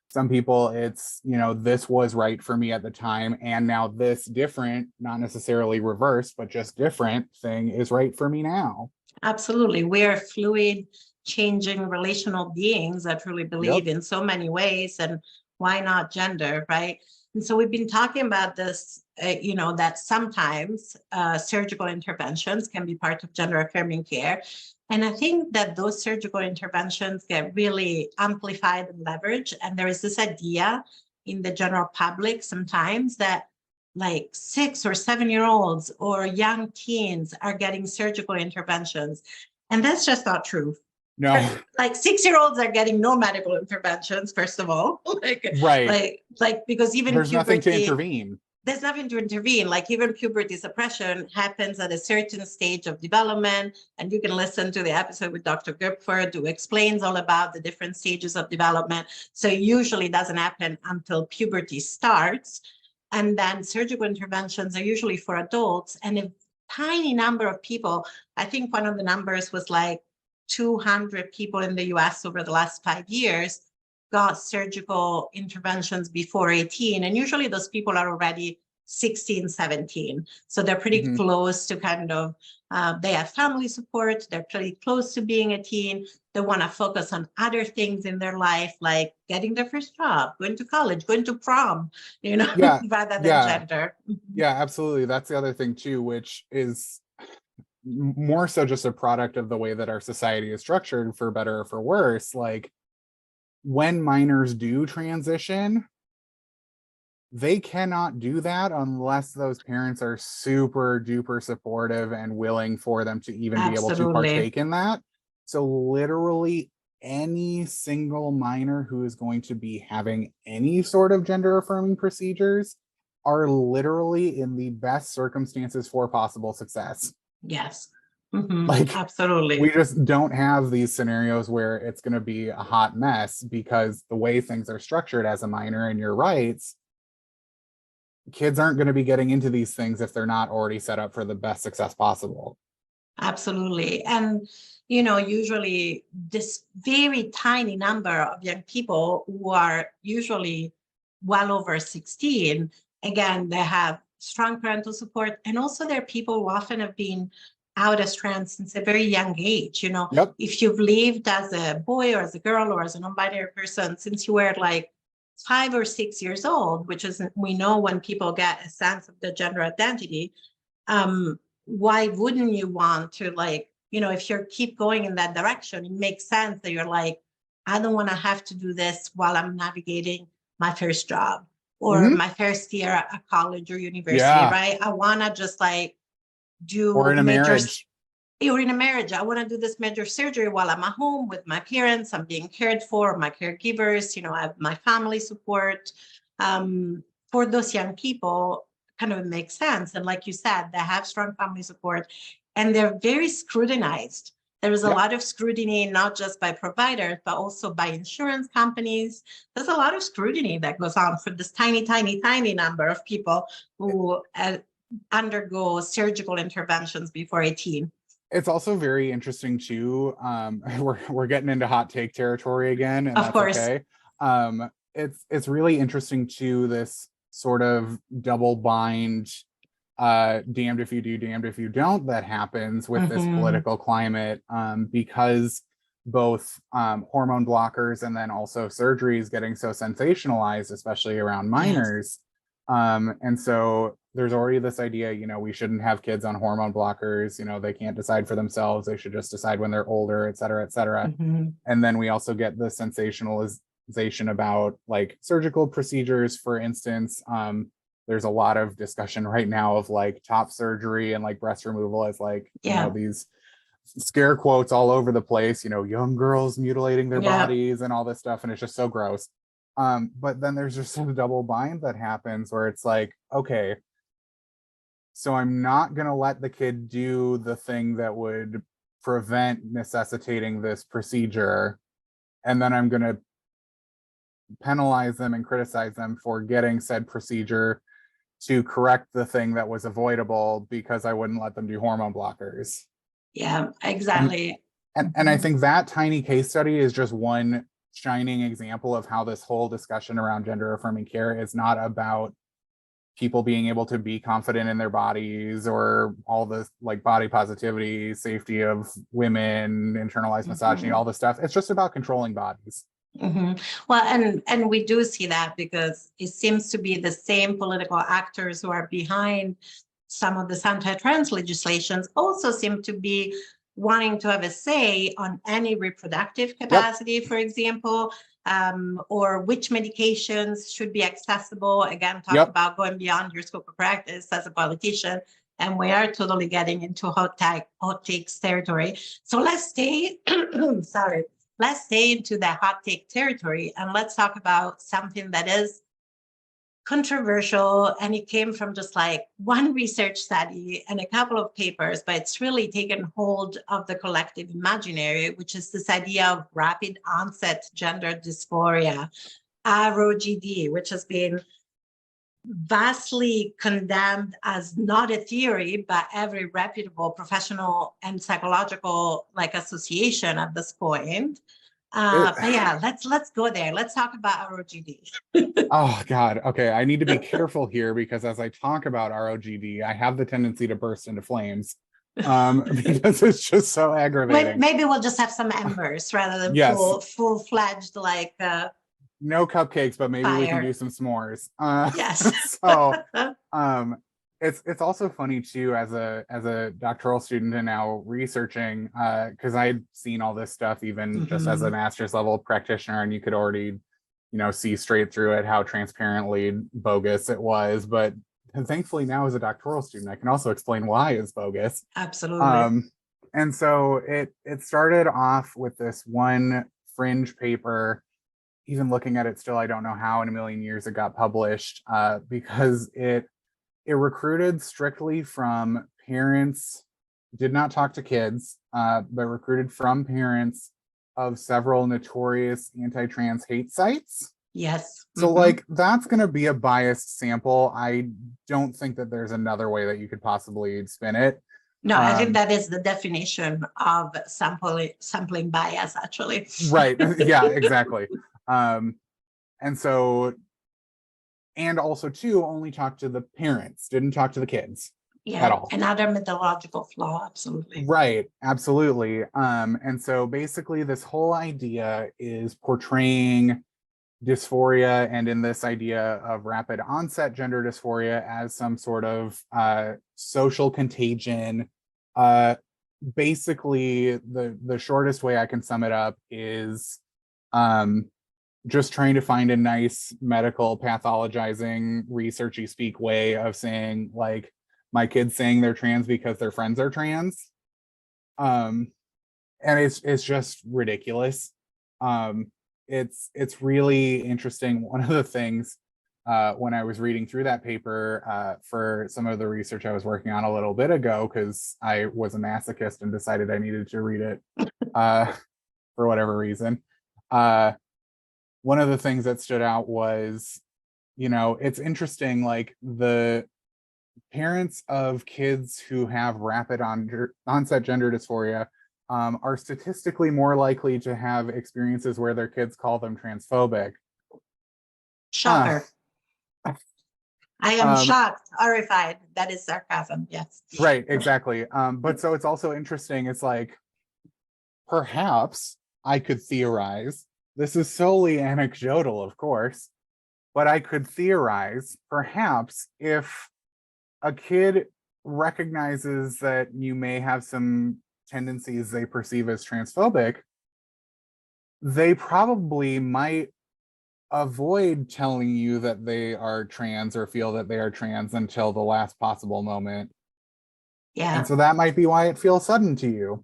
Some people, it's, you know, this was right for me at the time, and now this different, not necessarily reversed, but just different thing is right for me now. Absolutely. We are fluid, changing relational beings that truly Yep. believe in so many ways. And why not gender, right? And so we've been talking about this, that sometimes surgical interventions can be part of gender affirming care. And I think that those surgical interventions get really amplified and leveraged. And there is this idea in the general public sometimes that like 6 or 7-year-olds or young teens are getting surgical interventions. And that's just not true. No. Like 6-year-olds are getting no medical interventions, first of all. Right. Like because even There's nothing to puberty, intervene. there's nothing to intervene. Like even puberty suppression happens at a certain stage of development. And you can listen to the episode with Dr. Gupford, who explains all about the different stages of development. So it usually doesn't happen until puberty starts. And then surgical interventions are usually for adults. And a tiny number of people, I think one of the numbers was like 200 people in the US over the last 5 years got surgical interventions before 18. And usually those people are already 16, 17. So they're pretty Mhm. close to kind of, they have family support. They're pretty close to being a teen. They want to focus on other things in their life, like getting their first job, going to college, going to prom, Yeah, rather than yeah, gender. yeah, absolutely. That's the other thing too, which is more so just a product of the way that our society is structured, for better or for worse. Like when minors do transition, they cannot do that unless those parents are super duper supportive and willing for them to even be able to Absolutely. partake in that. So literally any single minor who is going to be having any sort of gender affirming procedures are literally in the best circumstances for possible success. Yes. Mhm. Like Absolutely. we just don't have these scenarios where it's going to be a hot mess, because the way things are structured as a minor and your rights, kids aren't going to be getting into these things if they're not already set up for the best success possible. Absolutely. And, usually this very tiny number of young people who are usually well over 16, again, they have strong parental support. And also there are people who often have been out as trans since a very young age. Yep. If you've lived as a boy or as a girl or as a non-binary person since you were like 5 or 6 years old, which is, we know when people get a sense of their gender identity, why wouldn't you want to, like, if you keep going in that direction, it makes sense that you're like, I don't want to have to do this while I'm navigating my first job or Mhm. my first year at college or university, Yeah. right? I want to just like Or do in a marriage. or in a marriage, I want to do this major surgery while I'm at home with my parents. I'm being cared for, my caregivers, I have my family support. For those young people, kind of makes sense. And like you said, they have strong family support and they're very scrutinized. There is a Yep. lot of scrutiny, not just by providers, but also by insurance companies. There's a lot of scrutiny that goes on for this tiny, tiny, tiny number of people who undergo surgical interventions before 18. It's also very interesting too. We're getting into hot take territory again, and Of that's course. okay. It's really interesting too, this sort of double bind, damned if you do, damned if you don't, that happens with this Mhm. political climate, because both hormone blockers and then also surgeries getting so sensationalized, especially around minors. And so there's already this idea, we shouldn't have kids on hormone blockers, they can't decide for themselves, they should just decide when they're older, et cetera, et cetera. Mhm. And then we also get the sensationalization about like surgical procedures, for instance. There's a lot of discussion right now of like top surgery and like breast removal as like, Yeah. these scare quotes all over the place, young girls mutilating their Yeah. bodies and all this stuff. And it's just so gross. But then there's just a double bind that happens where it's like, okay, so I'm not going to let the kid do the thing that would prevent necessitating this procedure. And then I'm going to penalize them and criticize them for getting said procedure to correct the thing that was avoidable because I wouldn't let them do hormone blockers. Yeah, exactly. And I think that tiny case study is just one shining example of how this whole discussion around gender affirming care is not about people being able to be confident in their bodies or all this like body positivity, safety of women, internalized misogyny, all this stuff. It's just about controlling bodies. Well, and we do see that because it seems to be the same political actors who are behind some of the anti-trans legislations also seem to be wanting to have a say on any reproductive capacity, for example, or which medications should be accessible. Again, talk about going beyond your scope of practice as a politician. And we are totally getting into hot takes territory. So let's stay, sorry, let's stay into the hot take territory and let's talk about something that is controversial, and it came from just like one research study and a couple of papers, but it's really taken hold of the collective imaginary, which is this idea of rapid onset gender dysphoria, ROGD, which has been vastly condemned as not a theory by every reputable professional and psychological like association at this point. But yeah, let's go there. Let's talk about ROGD. Oh God. Okay. I need to be careful here because as I talk about ROGD, I have the tendency to burst into flames. Because it's just so aggravating. Maybe we'll just have some embers rather than Yes. full-fledged like no cupcakes, but maybe we can fire. do some s'mores. Yes. So it's also funny too, as a doctoral student and now researching, because I'd seen all this stuff even just as a master's level practitioner, and you could already, see straight through it how transparently bogus it was. But thankfully now as a doctoral student, I can also explain why it's bogus. Absolutely. And so it started off with this one fringe paper. Even looking at it still, I don't know how in a million years it got published, because it recruited strictly from parents, did not talk to kids, but recruited from parents of several notorious anti-trans hate sites. Yes. So like that's going to be a biased sample. I don't think that there's another way that you could possibly spin it. No, I think that is the definition of sampling bias, actually. Right. Yeah, exactly. And so, and also too, only talk to the parents, didn't talk to the kids at all. Another methodological flaw, absolutely. Right, absolutely. And so basically this whole idea is portraying dysphoria, and in this idea of rapid onset gender dysphoria, as some sort of social contagion. Basically the shortest way I can sum it up is just trying to find a nice medical pathologizing researchy speak way of saying like my kid's saying they're trans because their friends are trans. And it's just ridiculous. It's really interesting. One of the things when I was reading through that paper for some of the research I was working on a little bit ago, because I was a masochist and decided I needed to read it for whatever reason. One of the things that stood out was, it's interesting, like the parents of kids who have rapid onset gender dysphoria are statistically more likely to have experiences where their kids call them transphobic. Shocker. I am shocked, horrified. That is sarcasm, yes. Right, exactly. But so it's also interesting. It's like, perhaps I could theorize, this is solely anecdotal, of course, but I could theorize, perhaps if a kid recognizes that you may have some tendencies they perceive as transphobic, they probably might avoid telling you that they are trans or feel that they are trans until the last possible moment. Yeah. And so that might be why it feels sudden to you.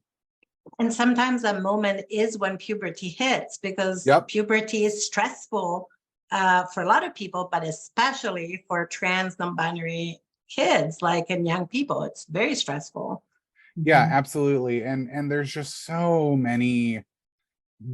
And sometimes that moment is when puberty hits, because puberty is stressful for a lot of people, but especially for trans non-binary kids, like in young people, it's very stressful. Yeah, absolutely. And there's just so many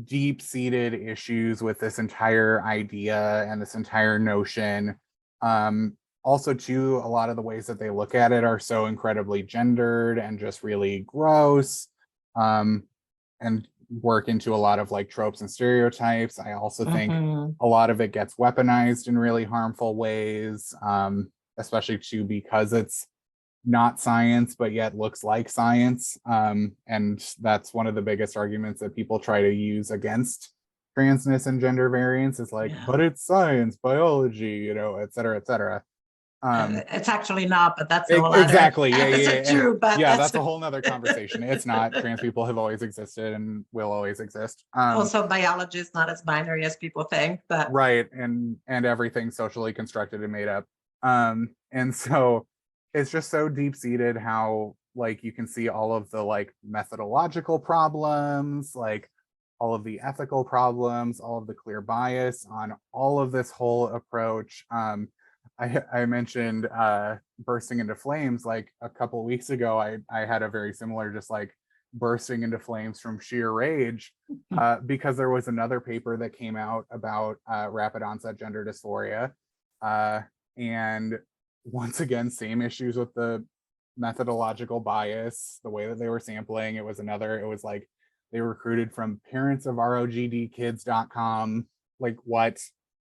deep-seated issues with this entire idea and this entire notion. Also too, a lot of the ways that they look at it are so incredibly gendered and just really gross, and work into a lot of like tropes and stereotypes. I also think a lot of it gets weaponized in really harmful ways, especially too because it's not science, but yet looks like science. And that's one of the biggest arguments that people try to use against transness and gender variance is like, but it's science, biology, et cetera, et cetera. It's actually not, but that's a whole exactly. True, but that's a whole nother conversation. It's not. Trans people have always existed and will always exist. Also, biology is not as binary as people think, but right, and everything's socially constructed and made up. And so it's just so deep-seated how like you can see all of the like methodological problems, like all of the ethical problems, all of the clear bias on all of this whole approach. I mentioned bursting into flames. Like a couple weeks ago, I had a very similar, just like bursting into flames from sheer rage, because there was another paper that came out about rapid onset gender dysphoria, and once again, same issues with the methodological bias, the way that they were sampling. It was like they recruited from parents of ROGDkids.com. Like what?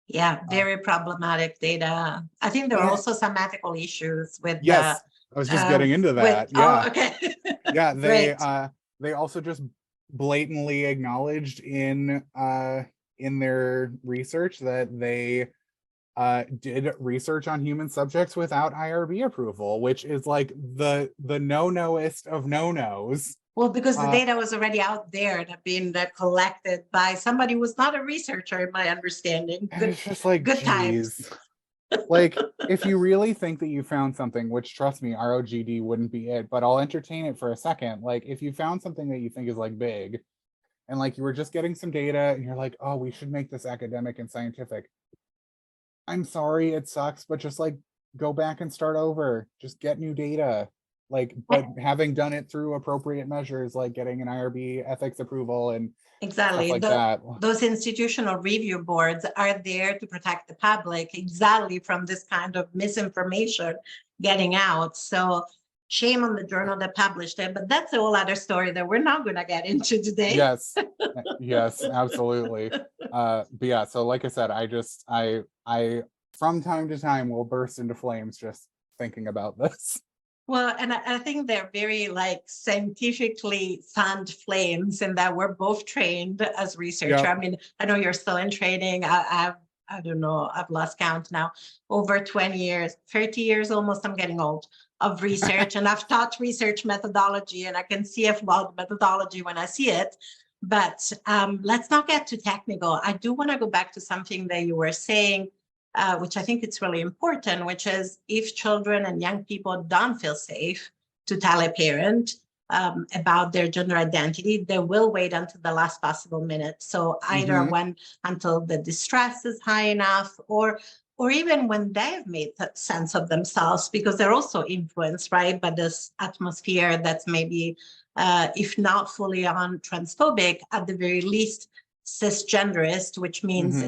Yeah, Uh, very problematic data. I think there are and also some ethical issues yes, I was just getting into that. oh, Yeah. okay. Yeah, Great. they also just blatantly acknowledged in their research that they did research on human subjects without IRB approval, which is like the no-noest of no-nos. Well, because the Uh, data was already out there and had been collected by somebody who was not a researcher, in my understanding. and it's just like, Good times. geez. Like, if you really think that you found something, which trust me, ROGD wouldn't be it, but I'll entertain it for a second. Like, if you found something that you think is like big, and like you were just getting some data and you're like, oh, we should make this academic and scientific. I'm sorry, it sucks, but just like go back and start over. Just get new data. Like, but having done it through appropriate measures, like getting an IRB ethics approval and stuff Exactly. like that. Those institutional review boards are there to protect the public exactly from this kind of misinformation getting out. So shame on the journal that published it, but that's a whole other story that we're not going to get into today. Yes. Yes, absolutely. But yeah, so like I said, I from time to time will burst into flames just thinking about this. Well, and I think they're very like scientifically fanned flames in that we're both trained as researcher. Yep. I mean, I know you're still in training. I don't know, I've lost count now, over 20 years, 30 years almost, I'm getting old, of research. And I've taught research methodology and I can see a flawed methodology when I see it. But let's not get too technical. I do want to go back to something that you were saying, which I think it's really important, which is if children and young people don't feel safe to tell a parent about their gender identity, they will wait until the last possible minute. So either until the distress is high enough, or even when they've made that sense of themselves, because they're also influenced, right, by this atmosphere that's maybe, if not fully on transphobic, at the very least cisgenderist, which means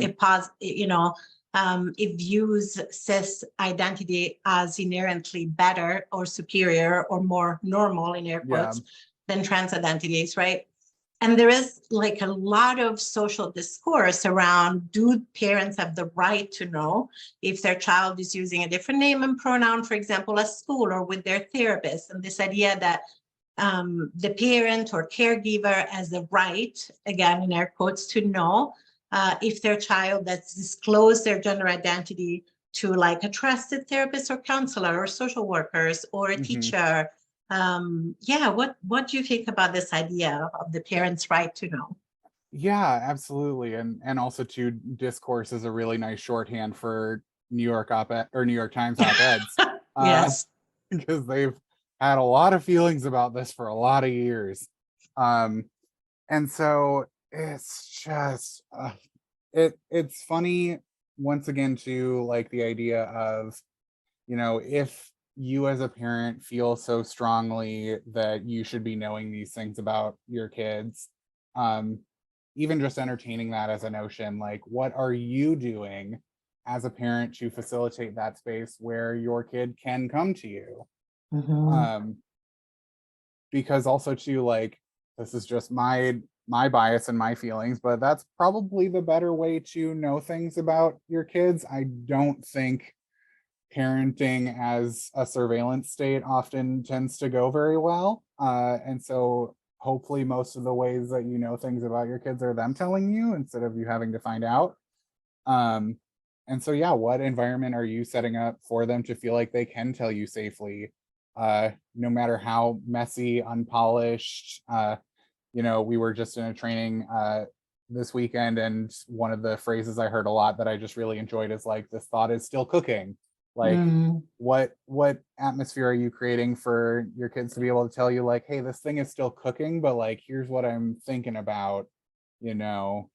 it views cis identity as inherently better or superior or more normal, in air quotes, than trans identities, right? And there is like a lot of social discourse around, do parents have the right to know if their child is using a different name and pronoun, for example, at school or with their therapist? And this idea that the parent or caregiver has the right, again, in air quotes, to know if their child that's disclosed their gender identity to like a trusted therapist or counselor or social workers or a teacher. What do you think about this idea of the parent's right to know? Yeah, absolutely. And also to discourse is a really nice shorthand for New York op-ed or New York Times op-eds. Yes. Because they've had a lot of feelings about this for a lot of years. And so it's just it's funny once again to like the idea of, if you as a parent feel so strongly that you should be knowing these things about your kids, even just entertaining that as a notion, like what are you doing as a parent to facilitate that space where your kid can come to you? Because also too, like, this is just my bias and my feelings, but that's probably the better way to know things about your kids. I don't think parenting as a surveillance state often tends to go very well. And so hopefully most of the ways that you know things about your kids are them telling you instead of you having to find out. And so, yeah, what environment are you setting up for them to feel like they can tell you safely, no matter how messy, unpolished? We were just in a training this weekend, and one of the phrases I heard a lot that I just really enjoyed is like, this thought is still cooking. Like, what atmosphere are you creating for your kids to be able to tell you, like, hey, this thing is still cooking, but like, here's what I'm thinking about,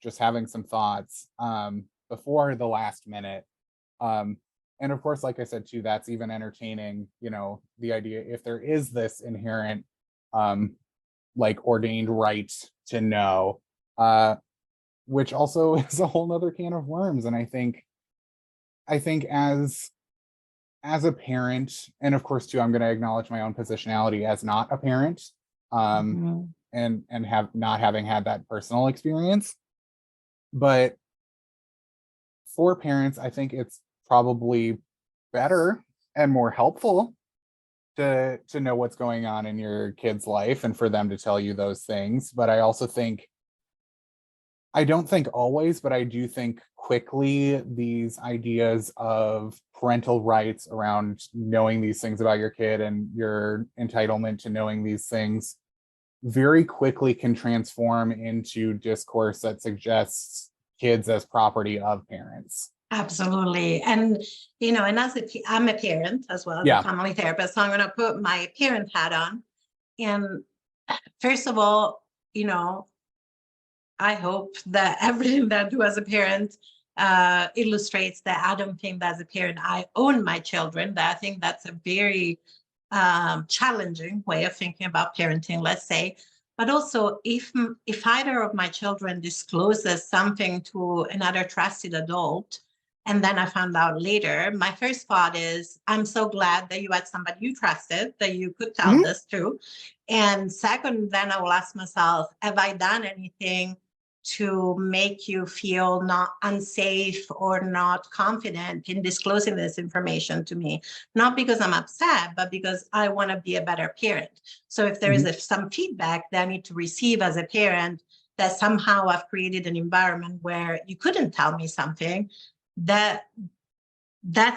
just having some thoughts before the last minute. And And of course, like I said too, that's even entertaining, the idea if there is this inherent like ordained right to know, which also is a whole nother can of worms. And I think as a parent, and of course too, I'm going to acknowledge my own positionality as not a parent, Mhm. and have not having had that personal experience. But for parents, I think it's probably better and more helpful to know what's going on in your kid's life and for them to tell you those things. But I also think, I don't think always, but I do think quickly these ideas of parental rights around knowing these things about your kid and your entitlement to knowing these things very quickly can transform into discourse that suggests kids as property of parents. Absolutely. And, and I'm a parent as well as a Yeah. family therapist, so I'm going to put my parent hat on. And first of all, I hope that everything that I do as a parent illustrates that I don't think that as a parent I own my children. That I think that's a very challenging way of thinking about parenting, let's say. But also, if either of my children discloses something to another trusted adult, and then I found out later, my first thought is, I'm so glad that you had somebody you trusted that you could tell Mhm. this to. And second, then I will ask myself, have I done anything to make you feel not unsafe or not confident in disclosing this information to me? Not because I'm upset, but because I want to be a better parent. So if there is some feedback that I need to receive as a parent, that somehow I've created an environment where you couldn't tell me something, that's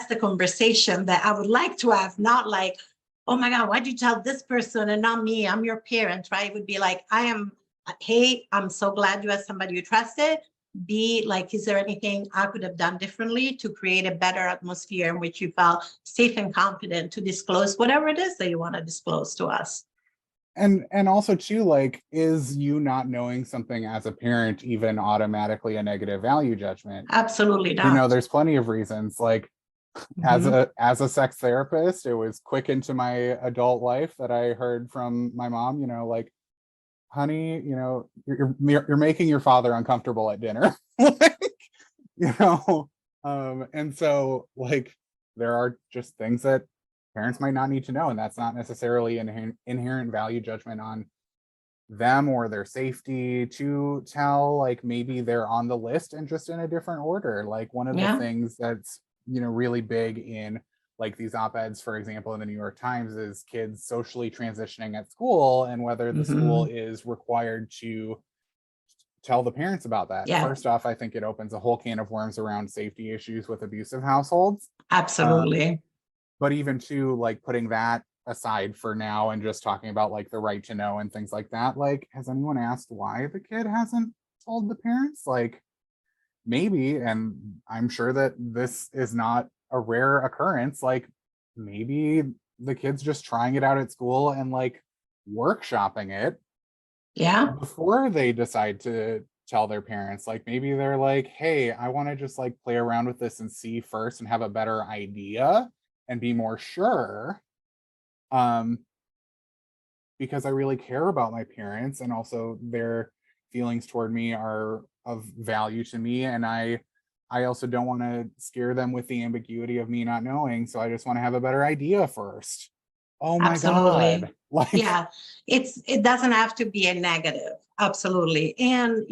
the conversation that I would like to have, not like, oh my God, why'd you tell this person and not me? I'm your parent, right? It would be like, hey, I'm so glad you had somebody you trusted. B, like, is there anything I could have done differently to create a better atmosphere in which you felt safe and confident to disclose whatever it is that you want to disclose to us? And also too, like, is you not knowing something as a parent even automatically a negative value judgment? Absolutely not. There's plenty of reasons. Like, Mhm. as a sex therapist, it was quick into my adult life that I heard from my mom, like, honey, you're making your father uncomfortable at dinner. Like, you know and so, like, there are just things that parents might not need to know, and that's not necessarily an inherent value judgment on them or their safety to tell. Like, maybe they're on the list and just in a different order. Like, one of the Yeah. things that's really big in, like, these op-eds, for example, in the New York Times, is kids socially transitioning at school and whether the school Mhm. is required to tell the parents about that. Yeah, First off, I think it opens a whole can of worms around safety issues with abusive households. absolutely. But even to, like, putting that aside for now and just talking about, like, the right to know and things like that, like, has anyone asked why the kid hasn't told the parents? Like, maybe, and I'm sure that this is not a rare occurrence, like, maybe the kid's just trying it out at school and, like, workshopping it Yeah, before they decide to tell their parents. Like, maybe they're like, hey, I want to just, like, play around with this and see first and have a better idea and be more sure, um because I really care about my parents, and also their feelings toward me are of value to me, and I also don't want to scare them with the ambiguity of me not knowing, so I just want to have a better idea first. Oh my absolutely. god. Like, Yeah, it doesn't have to be a negative. Absolutely. And,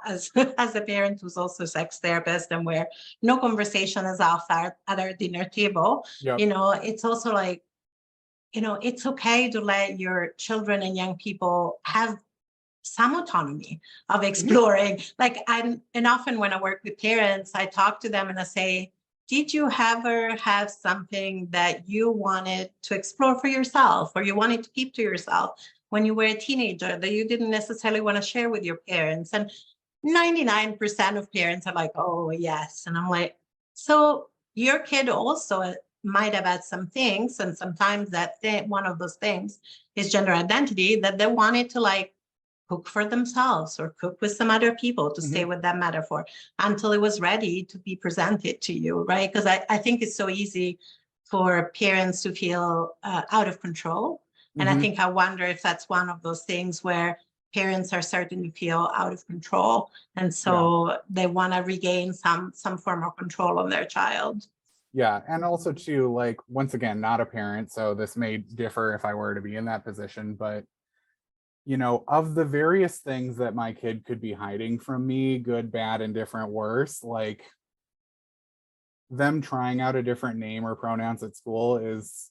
as as a parent who's also a sex therapist and where no conversation is off at our dinner table, yep. it's also like, it's okay to let your children and young people have some autonomy of Mhm. exploring. Like, and often when I work with parents, I talk to them and I say, did you ever have something that you wanted to explore for yourself or you wanted to keep to yourself when you were a teenager that you didn't necessarily want to share with your parents? And 99% of parents are like, oh, yes. And I'm like, so your kid also might have had some things. And sometimes one of those things is gender identity that they wanted to, like, cook for themselves or cook with some other people to stay Mhm. with that metaphor until it was ready to be presented to you, right? Because I think it's so easy for parents to feel out of control. And I Mhm. think I wonder if that's one of those things where parents are starting to feel out of control. And Yeah. so they want to regain some form of control on their child. Yeah. And also too, like, once again, not a parent, so this may differ if I were to be in that position, but of the various things that my kid could be hiding from me, good, bad, indifferent, worse, like them trying out a different name or pronouns at school is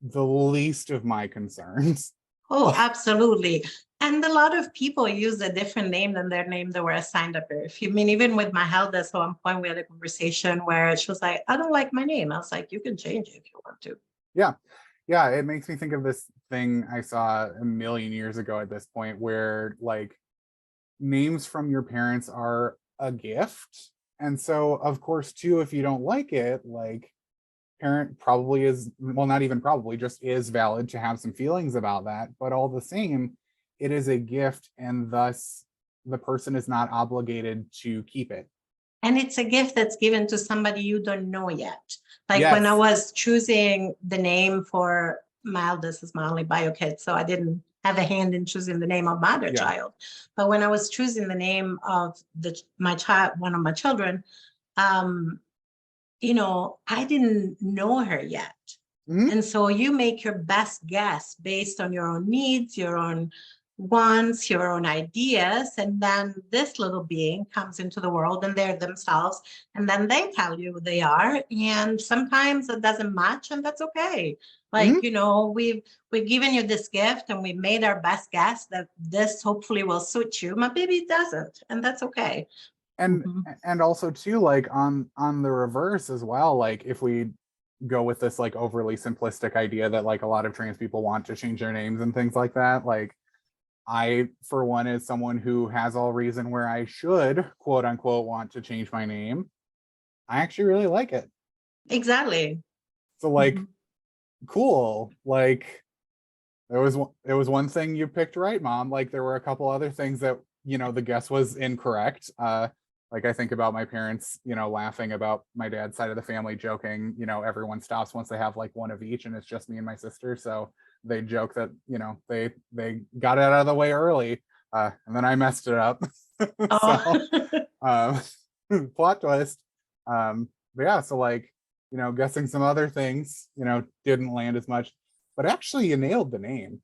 the least of my concerns. Oh, absolutely. And a lot of people use a different name than their name they were assigned at birth. I mean, even with my eldest, at one point we had a conversation where she was like, I don't like my name. I was like, you can change it if you want to. Yeah. Yeah. It makes me think of this thing I saw a million years ago at this point where, like, names from your parents are a gift. And so, of course, too, if you don't like it, like, parent probably is, well, not even probably, just is valid to have some feelings about that. But all the same, it is a gift, and thus the person is not obligated to keep it. And it's a gift that's given to somebody you don't know yet. Like when I Yes. was choosing the name for my eldest is my only bio kid, so I didn't have a hand in choosing the name of my other Yeah. child. But when I was choosing the name of my child, one of my children, um, I didn't know her yet. Mhm. And so you make your best guess based on your own needs, your own wants, your own ideas. And then this little being comes into the world and they're themselves. And then they tell you who they are. And sometimes it doesn't match, and that's okay. Like, Mhm. we've given you this gift and we made our best guess that this hopefully will suit you. But maybe it doesn't, and that's okay. and Mhm. and also too, like, on the reverse as well, like, if we go with this like overly simplistic idea that like a lot of trans people want to change their names and things like that, like, I, for one, as someone who has all reason where I should, quote unquote, want to change my name, I actually really like it. Exactly. So, like, Mhm. cool. Like, it was one thing you picked right, mom. Like, there were a couple other things that, the guess was incorrect. Like, I think about my parents, laughing about my dad's side of the family, joking, everyone stops once they have like one of each, and it's just me and my sister. So they joke that, they got it out of the way early. And then I messed it up. So Oh. um plot twist. But yeah, so, like, guessing some other things, didn't land as much, but actually you nailed the name.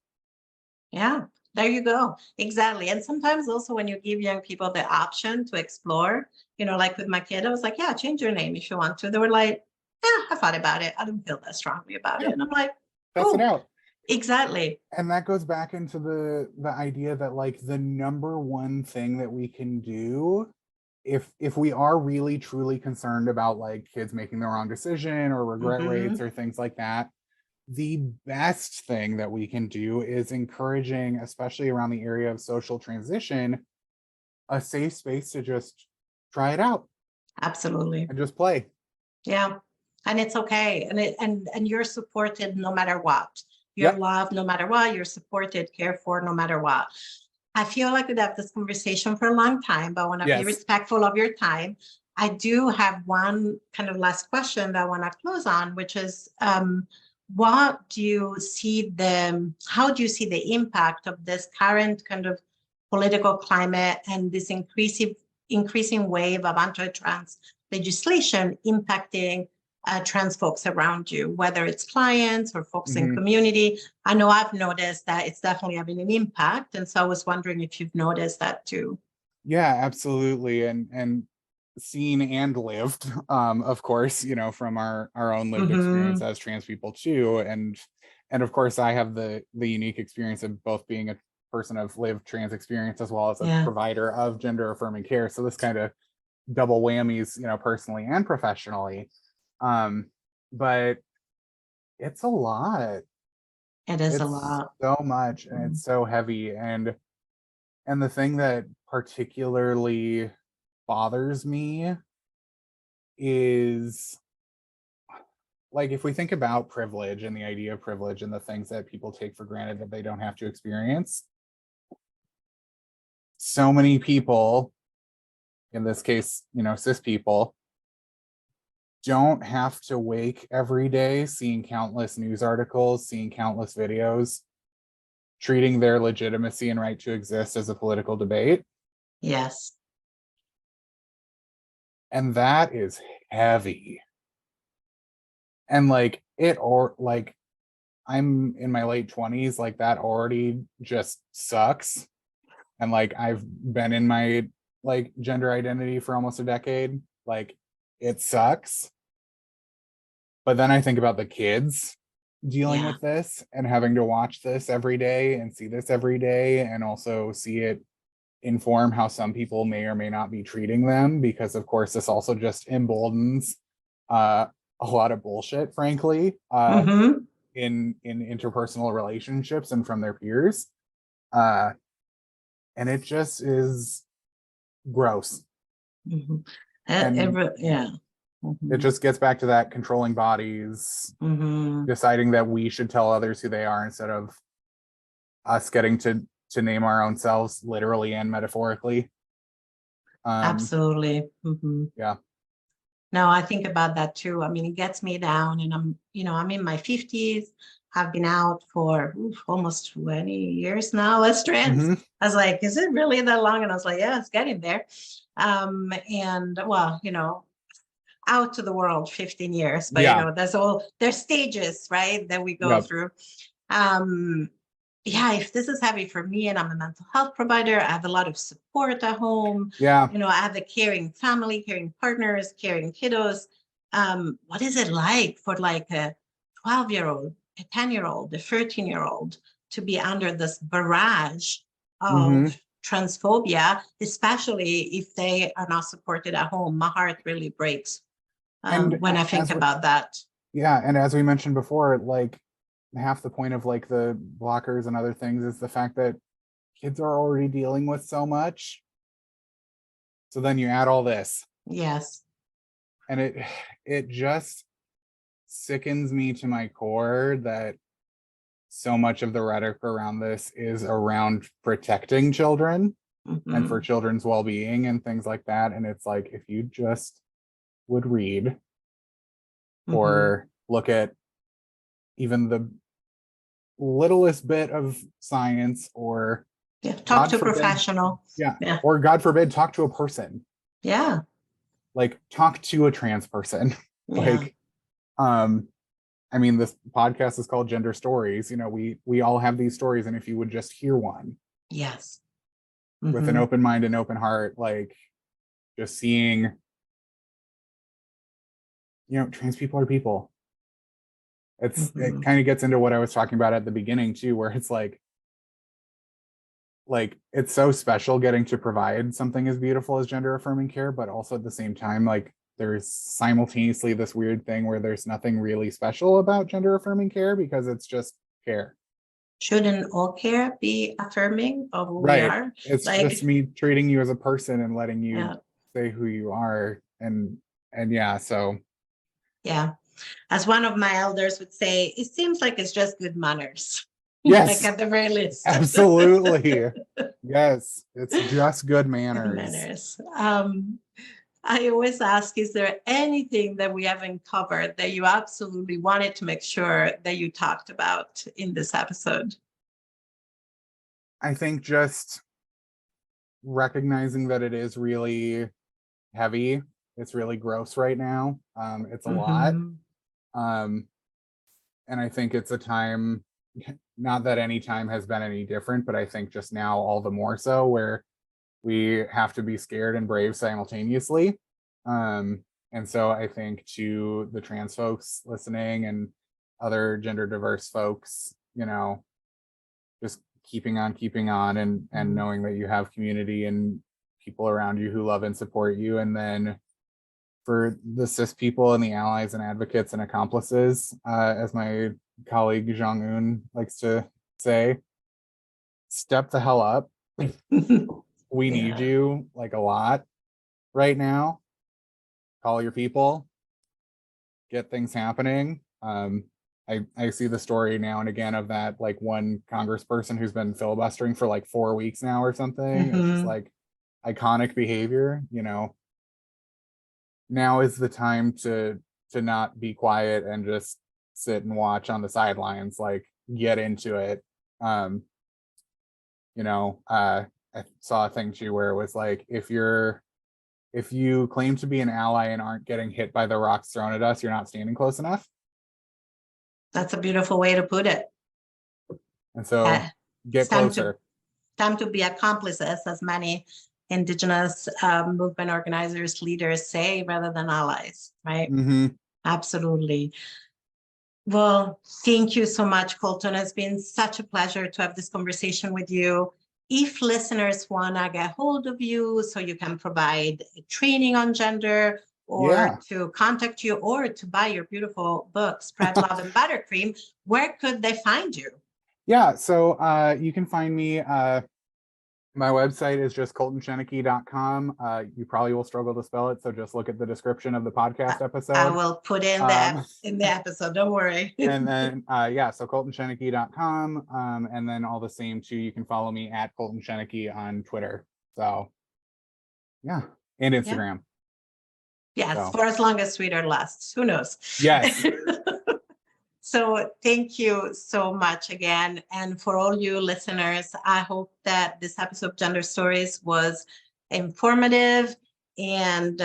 Yeah, there you go. Exactly. And sometimes also when you give young people the option to explore, like with my kid, I was like, yeah, change your name if you want to. They were like, yeah, I thought about it. I don't feel that strongly about it. Yeah, And I'm like, test it cool. out. Exactly. And that goes back into the idea that, like, the number one thing that we can do, if we are really truly concerned about like kids making the wrong decision or regret rates Hmm. or things like that, the best thing that we can do is encouraging, especially around the area of social transition, a safe space to just try it out Absolutely. and just play. Yeah. And it's okay. And you're supported no matter what. You're Yep. loved no matter what. You're supported, cared for no matter what. I feel like we'd have this conversation for a long time, but I want to be Yes. respectful of your time. I do have one kind of last question that I want to close on, which is how do you see the impact of this current kind of political climate and this increasing wave of anti-trans legislation impacting trans folks around you, whether it's clients or folks in Mhm. community? I know I've noticed that it's definitely having an impact. And so I was wondering if you've noticed that too. Yeah, absolutely. And seen and lived, of course, from our own lived experience Hmm. as trans people too. And of course I have the unique experience of both being a person of lived trans experience as well as a Yeah, provider of gender affirming care. So this kind of double whammies, personally and professionally. Um, but it's a lot. it is a It's lot. so much and Mhm. it's so heavy. And the thing that particularly bothers me is, like, if we think about privilege and the idea of privilege and the things that people take for granted that they don't have to experience, so many people, in this case, cis people, don't have to wake every day seeing countless news articles, seeing countless videos, treating their legitimacy and right to exist as a political debate. Yes. And that is heavy. And I'm in my late 20s, that already just sucks. And I've been in my gender identity for almost a decade. It sucks. But then I think about the kids dealing with this and having to watch this every day and see this every day, and also see it inform how some people may or may not be treating them, because of course this also just emboldens a lot of bullshit, frankly, in interpersonal relationships and from their peers. And it just is gross. It just gets back to that controlling bodies, deciding that we should tell others who they are instead of us getting to name our own selves literally and metaphorically. Absolutely. Yeah. No, I think about that too. I mean, it gets me down, and I'm in my 50s. I've been out for almost 20 years now as trans. I was like, is it really that long? And I was like, yeah, it's getting there. And well, out to the world 15 years, but there's stages, right, that we go through. If this is heavy for me, and I'm a mental health provider, I have a lot of support at home. I have a caring family, caring partners, caring kiddos. What is it like for a 12-year-old, a 10-year-old, a 13-year-old to be under this barrage of transphobia, especially if they are not supported at home? My heart really breaks when I think about that. Yeah, and as we mentioned before, half the point of the blockers and other things is the fact that kids are already dealing with so much. So then you add all this. Yes. And it just sickens me to my core that so much of the rhetoric around this is around protecting children and for children's well-being and things like that. And it's if you just would read or look at even the littlest bit of science, or talk to a professional, or God forbid, talk to a person, talk to a trans person. I mean, this podcast is called Gender Stories. We all have these stories, and if you would just hear one, with an open mind and open heart, just seeing, trans people are people. It kind of gets into what I was talking about at the beginning too, where it's it's so special getting to provide something as beautiful as gender affirming care, but also at the same time, there's simultaneously this weird thing where there's nothing really special about gender affirming care because it's just care. Shouldn't all care be affirming of who we are? It's just me treating you as a person and letting you say who you are. And so. Yeah. As one of my elders would say, it seems like it's just good manners. Yes. At the very least. Absolutely. Yes. It's just good manners. I always ask, is there anything that we haven't covered that you absolutely wanted to make sure that you talked about in this episode? I think just recognizing that it is really heavy. It's really gross right now. It's a lot. And I think it's a time, not that any time has been any different, but I think just now all the more so, where we have to be scared and brave simultaneously. And so I think to the trans folks listening and other gender diverse folks, just keeping on and knowing that you have community and people around you who love and support you. And then for the cis people and the allies and advocates and accomplices, as my colleague Jong-un likes to say, step the hell up. We need you a lot right now. Call your people, get things happening. I see the story now and again of that like one congressperson who's been filibustering for like 4 weeks now or something. It's just Mhm. like iconic behavior, now is the time to not be quiet and just sit and watch on the sidelines, like get into it. I saw a thing too where it was like, if you claim to be an ally and aren't getting hit by the rocks thrown at us, you're not standing close enough. That's a beautiful way to put it. And so Uh, get it's time closer. to be accomplices, as many Indigenous movement organizers, leaders say, rather than allies, right? Hmm. Absolutely. Well, thank you so much, Colton. It's been such a pleasure to have this conversation with you. If listeners want to get hold of you so you can provide training on gender, or Yeah. to contact you, or to buy your beautiful book, Spread Love and Buttercream, where could they find you? Yeah, so you can find me. My website is just coltanschoenike.com. You probably will struggle to spell it, so just look at the description of the podcast episode. I will put in that in the episode, don't worry. And then, so coltanschoenike.com. And then all the same too, you can follow me at Coltan Schoenike on Twitter. So, yeah, and Instagram. Yes, So. for as long as Twitter lasts, who knows? Yes. So thank you so much again. And for all you listeners, I hope that this episode of Gender Stories was informative. And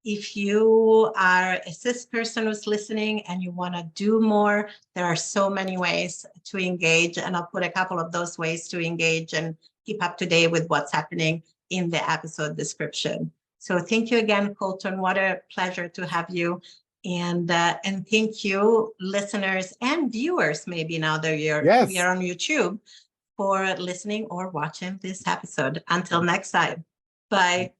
if you are a cis person who's listening and you want to do more, there are so many ways to engage. And I'll put a couple of those ways to engage and keep up to date with what's happening in the episode description. So thank you again, Colton. What a pleasure to have you. And thank you, listeners and viewers, maybe now that we are on YouTube, for listening or watching this episode. Until next time, bye.